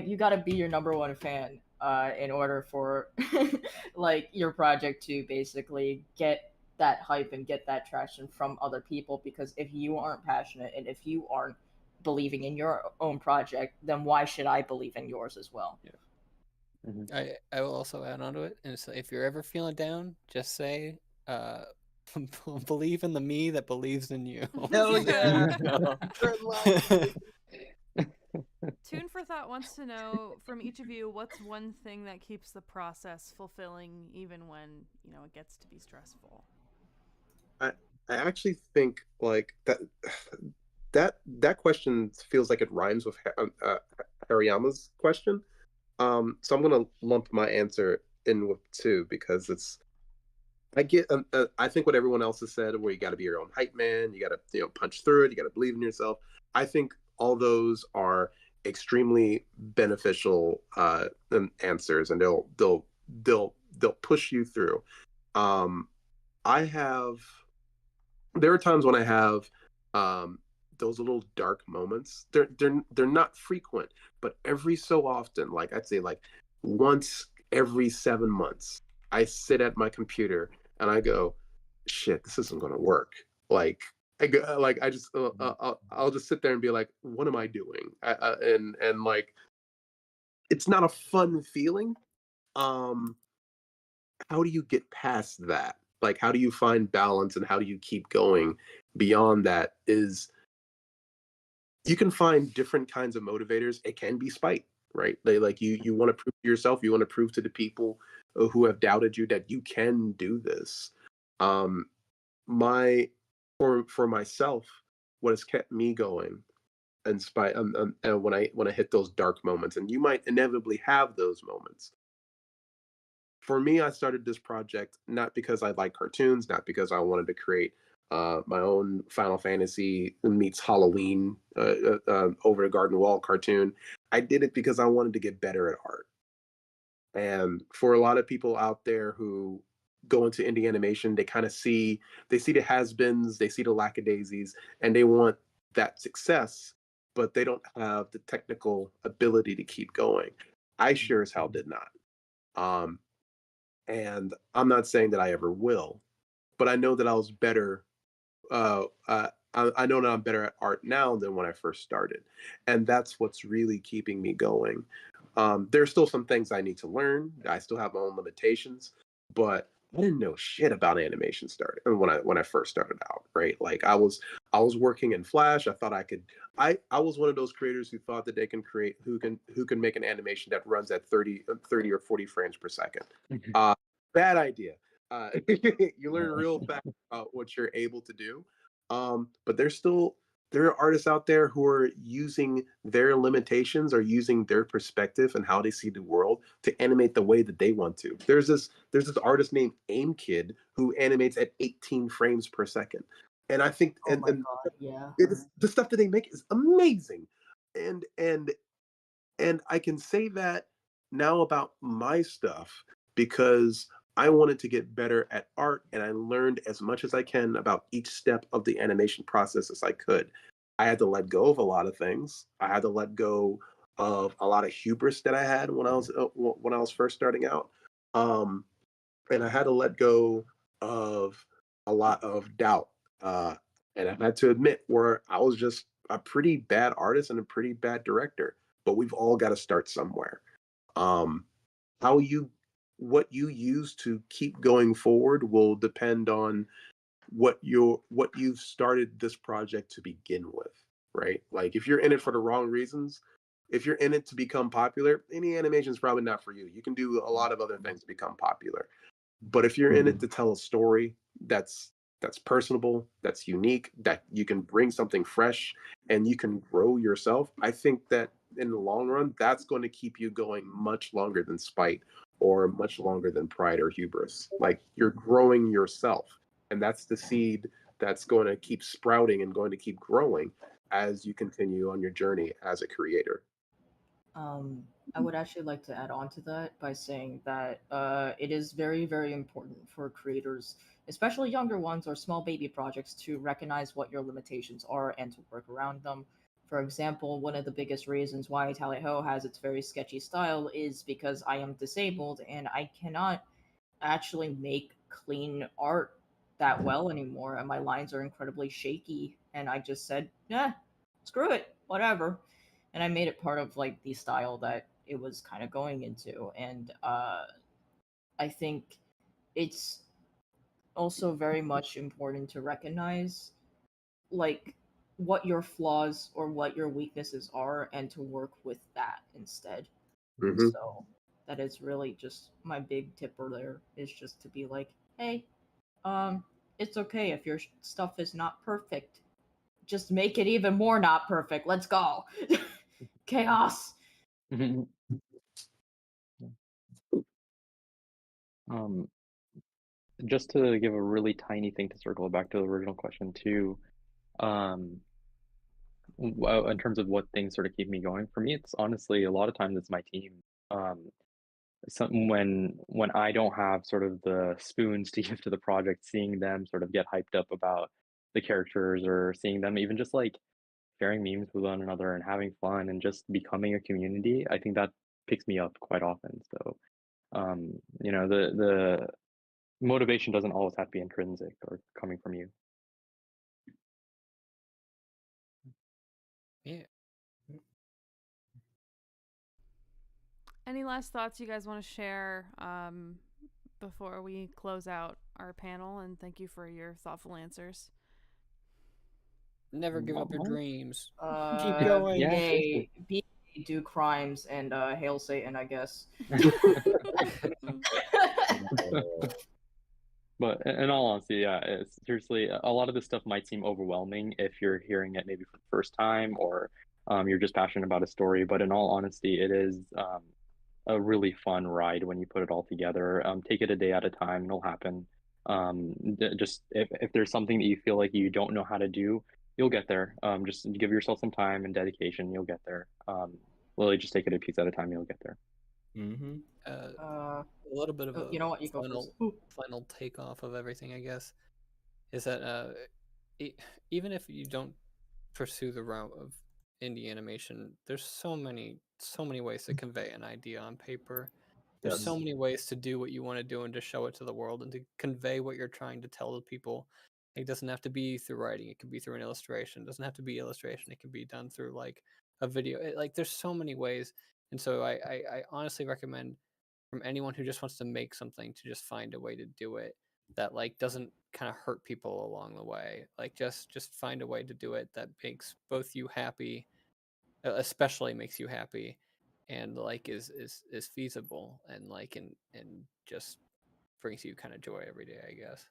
you gotta be your number one fan, in order for, like your project to basically get that hype and get that traction from other people. Because if you aren't passionate and if you aren't believing in your own project, then why should I believe in yours as well? I will also add on to it. And so if you're ever feeling down, just say, believe in the me that believes in you. Hell yeah! Tune for Thought wants to know from each of you, what's one thing that keeps the process fulfilling even when, it gets to be stressful? I actually think like that question feels like it rhymes with Hariyama's question. So I'm gonna lump my answer in with two because I think what everyone else has said, where you got to be your own hype man, you got to punch through it, you got to believe in yourself. I think all those are extremely beneficial answers, and they'll push you through. There are times when I have those little dark moments. They're not frequent, but every so often, like I'd say like once every 7 months, I sit at my computer and I go, shit, this isn't gonna work. Like I'll just sit there and be like, what am I doing? And like, it's not a fun feeling. How do you get past that? Like, how do you find balance and how do you keep going beyond that? Is you can find different kinds of motivators. It can be spite, right? Like you want to prove to yourself, you want to prove to the people who have doubted you that you can do this. For myself, what has kept me going in spite when I hit those dark moments, and you might inevitably have those moments. For me, I started this project not because I like cartoons, not because I wanted to create my own Final Fantasy meets Halloween over the garden wall cartoon. I did it because I wanted to get better at art. And for a lot of people out there who go into indie animation, they see the has-beens, they see the lackadaisies, and they want that success, but they don't have the technical ability to keep going. I sure as hell did not. And I'm not saying that I ever will, but I know that I was better. I know that I'm better at art now than when I first started, and that's what's really keeping me going. There's still some things I need to learn. I still have my own limitations, but I didn't know shit about animation started when I first started out, right? Like I was working in Flash. I thought I could. I was one of those creators who thought that they can create who can make an animation that runs at 30 or 40 frames per second. Uh, Bad idea. You learn real fast about what you're able to do. But there are artists out there who are using their limitations or using their perspective and how they see the world to animate the way that they want to. There's this artist named Aim Kid who animates at 18 frames per second. And I think Oh my god, yeah. the stuff that they make is amazing. And I can say that now about my stuff because I wanted to get better at art and I learned as much as I can about each step of the animation process as I could. I had to let go of a lot of things. I had to let go of a lot of hubris that I had when I was first starting out. Um, and I had to let go of a lot of doubt. Uh, and I had to admit where I was just a pretty bad artist and a pretty bad director. But we've all got to start somewhere. Um, how you what you use to keep going forward will depend on what you've started this project to begin with, right? Like if you're in it for the wrong reasons, if you're in it to become popular, any animation is probably not for you. You can do a lot of other things to become popular. But if you're in it to tell a story that's personable, that's unique, that you can bring something fresh and you can grow yourself, I think that in the long run, that's going to keep you going much longer than spite or much longer than pride or hubris. Like you're growing yourself, and that's the seed that's going to keep sprouting and going to keep growing as you continue on your journey as a creator. I would actually like to add on to that by saying that it is very, very important for creators, especially younger ones or small baby projects, to recognize what your limitations are and to work around them. For example, one of the biggest reasons why Tally Ho has its very sketchy style is because I am disabled and I cannot actually make clean art that well anymore, and my lines are incredibly shaky. And I just said, "Yeah, screw it, whatever," and I made it part of like the style that it was kind of going into. And I think it's also very much important to recognize like what your flaws or what your weaknesses are and to work with that instead. Mm-hmm. So that is really just my big tipper there, is just to be like, hey, um, it's okay if your stuff is not perfect. Just make it even more not perfect. Let's go. Chaos. Um, just to give a really tiny thing to circle back to the original question too, um, in terms of what things sort of keep me going, for me, it's honestly a lot of times it's my team. Um, when I don't have sort of the spoons to give to the project, seeing them sort of get hyped up about the characters or seeing them even just like sharing memes with one another and having fun and just becoming a community, I think that picks me up quite often. So, the motivation doesn't always have to be intrinsic or coming from you. Yeah. Any last thoughts you guys want to share before we close out our panel? And thank you for your thoughtful answers. Never give up your dreams. Keep going. Yeah, Hey, do crimes and hail Satan, I guess. But in all honesty, yeah, it's seriously a lot of this stuff might seem overwhelming if you're hearing it maybe for the first time or you're just passionate about a story. But in all honesty, it is a really fun ride when you put it all together. Take it a day at a time; it'll happen. Just if there's something that you feel like you don't know how to do, you'll get there. Just give yourself some time and dedication; you'll get there. Literally, just take it a piece at a time; you'll get there. Mm-hmm. A little bit of a you know what? You go first. final takeoff of everything, I guess, is that even if you don't pursue the route of indie animation, there's so many ways to convey an idea on paper. There's so Yes. many ways to do what you want to do and to show it to the world and to convey what you're trying to tell the people. It doesn't have to be through writing. It can be through an illustration. It doesn't have to be illustration. It can be done through like a video. Like there's so many ways. And so I honestly recommend from anyone who just wants to make something to just find a way to do it that like doesn't kind of hurt people along the way. Like just find a way to do it that makes both you happy, especially makes you happy, and like is feasible and like and just brings you kind of joy every day, I guess.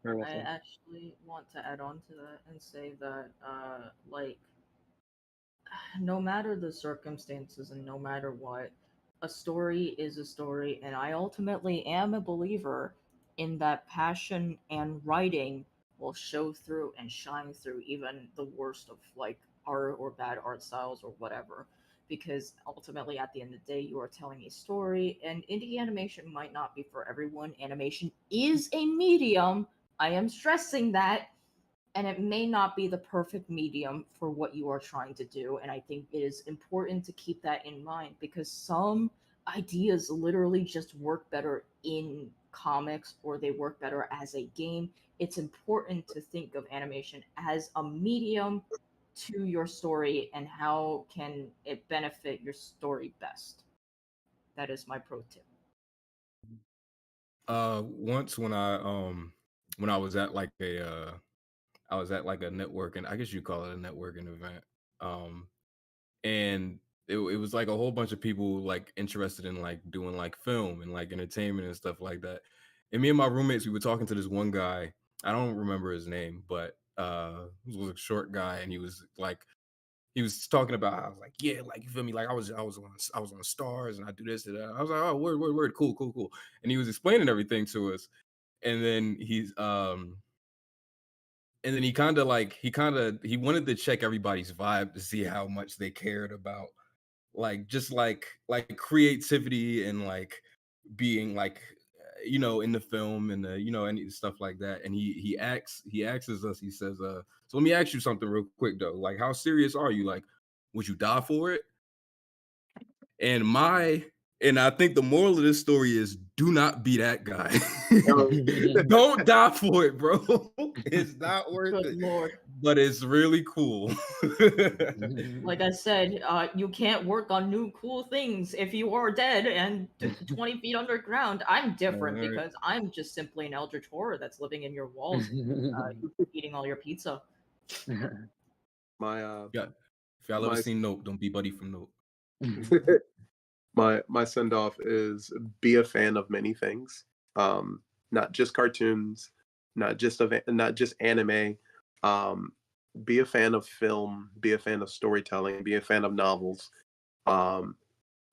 Very well I said. actually want to add on to that and say that, like, no matter the circumstances and no matter what, a story is a story, and I ultimately am a believer in that passion and writing will show through and shine through even the worst of like art or bad art styles or whatever. Because ultimately, at the end of the day, you are telling a story, and indie animation might not be for everyone. Animation is a medium. I am stressing that, and it may not be the perfect medium for what you are trying to do. And I think it is important to keep that in mind because some ideas literally just work better in comics or they work better as a game. It's important to think of animation as a medium to your story and how can it benefit your story best. That is my pro tip. Once when I was at like a I was at like a networking, I guess you call it a networking event. Um and it was like a whole bunch of people like interested in like doing like film and like entertainment and stuff like that. And me and my roommates, we were talking to this one guy. I don't remember his name, but he was a short guy, and he was talking about how I was like, yeah, like you feel me, like I was on Stars, and I do this and that. I was like, oh, word, cool, cool, cool. And he was explaining everything to us, and then he wanted to check everybody's vibe to see how much they cared about like just like creativity and like being like in the film and any stuff like that. And he asks us, he says, so let me ask you something real quick though, like how serious are you, like would you die for it? And I think the moral of this story is do not be that guy. Don't die for it, bro. It's not worth Good it, lord. but it's really cool. Like I said, you can't work on new cool things if you are dead and 20 feet underground. I'm different Alright. because I'm just simply an eldritch horror that's living in your walls, eating all your pizza. My Yeah. If y'all ever my seen Nope, don't be Buddy from Nope. my send off is be a fan of many things, not just cartoons, not just anime. Um, be a fan of film, be a fan of storytelling, be a fan of novels. Um,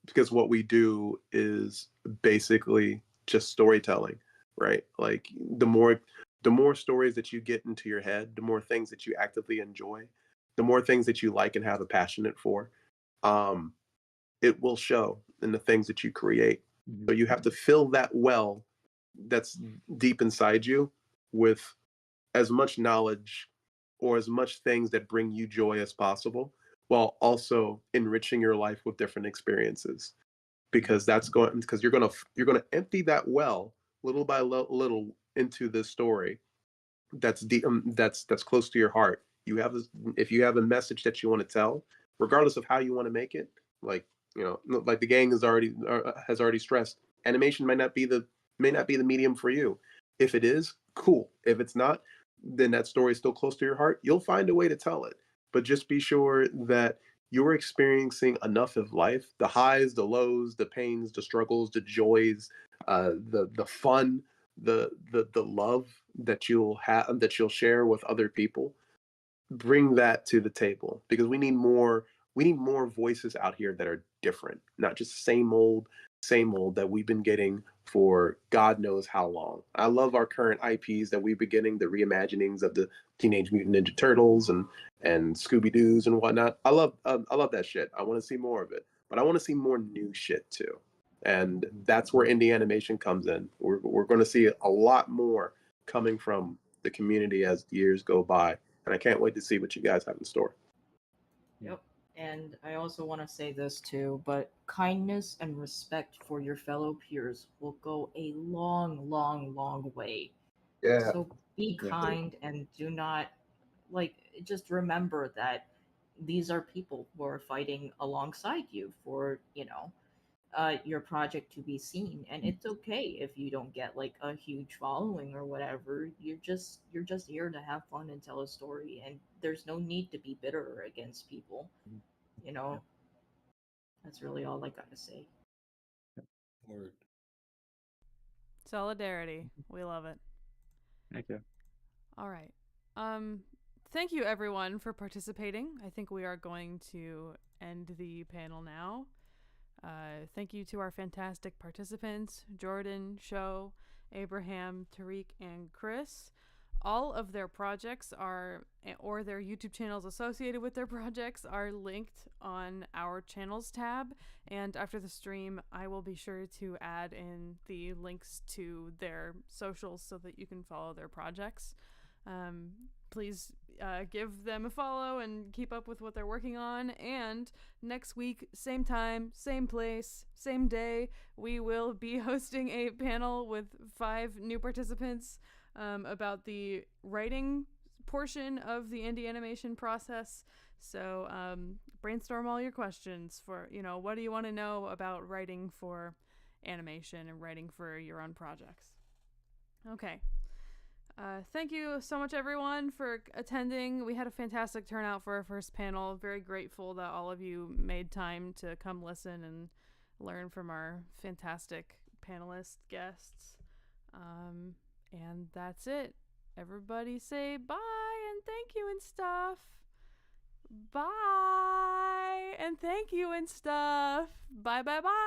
because what we do is basically just storytelling, right? Like the more stories that you get into your head, the more things that you actively enjoy, the more things that you like and have a passionate for. Um, it will show in the things that you create. So you have to fill that well that's deep inside you with as much knowledge or as much things that bring you joy as possible, while also enriching your life with different experiences. Because you're going to empty that well little by little into this story that's deep, that's close to your heart. If you have a message that you want to tell, regardless of how you want to make it, like like the gang has already stressed, animation may not be the medium for you. If it is, cool. If it's not, then that story is still close to your heart. You'll find a way to tell it, but just be sure that you're experiencing enough of life, the highs, the lows, the pains, the struggles, the joys, the fun, the love that you'll share with other people. Bring that to the table because we need more voices out here that are different, not just same old that we've been getting for God knows how long. I love our current IPs that we've been getting, the reimaginings of the Teenage Mutant Ninja Turtles and Scooby Doo's and whatnot. I love that shit. I want to see more of it, but I want to see more new shit too. And that's where indie animation comes in. We're going to see a lot more coming from the community as years go by, and I can't wait to see what you guys have in store. Yep. And I also want to say this too, but kindness and respect for your fellow peers will go a long, long, long way. Yeah. So be Yeah. kind and do not, like, just remember that these are people who are fighting alongside you for, your project to be seen, and it's okay if you don't get like a huge following or whatever. You're just here to have fun and tell a story, and there's no need to be bitter against people. You know, that's really all I gotta say. Word. Solidarity. We love it. Thank you. All right. Thank you everyone for participating. I think we are going to end the panel now. Thank you to our fantastic participants, Jordan, Sho, Abraham, Tariq, and Chris. All of their projects are, or their YouTube channels associated with their projects, are linked on our channels tab. And after the stream, I will be sure to add in the links to their socials so that you can follow their projects. Please give them a follow and keep up with what they're working on. And next week, same time, same place, same day, we will be hosting a panel with 5 new participants about the writing portion of the indie animation process. So brainstorm all your questions for, what do you want to know about writing for animation and writing for your own projects. Okay. Thank you so much, everyone, for attending. We had a fantastic turnout for our first panel. Very grateful that all of you made time to come listen and learn from our fantastic panelist guests. And that's it. Everybody say bye and thank you and stuff. Bye and thank you and stuff. Bye, bye, bye.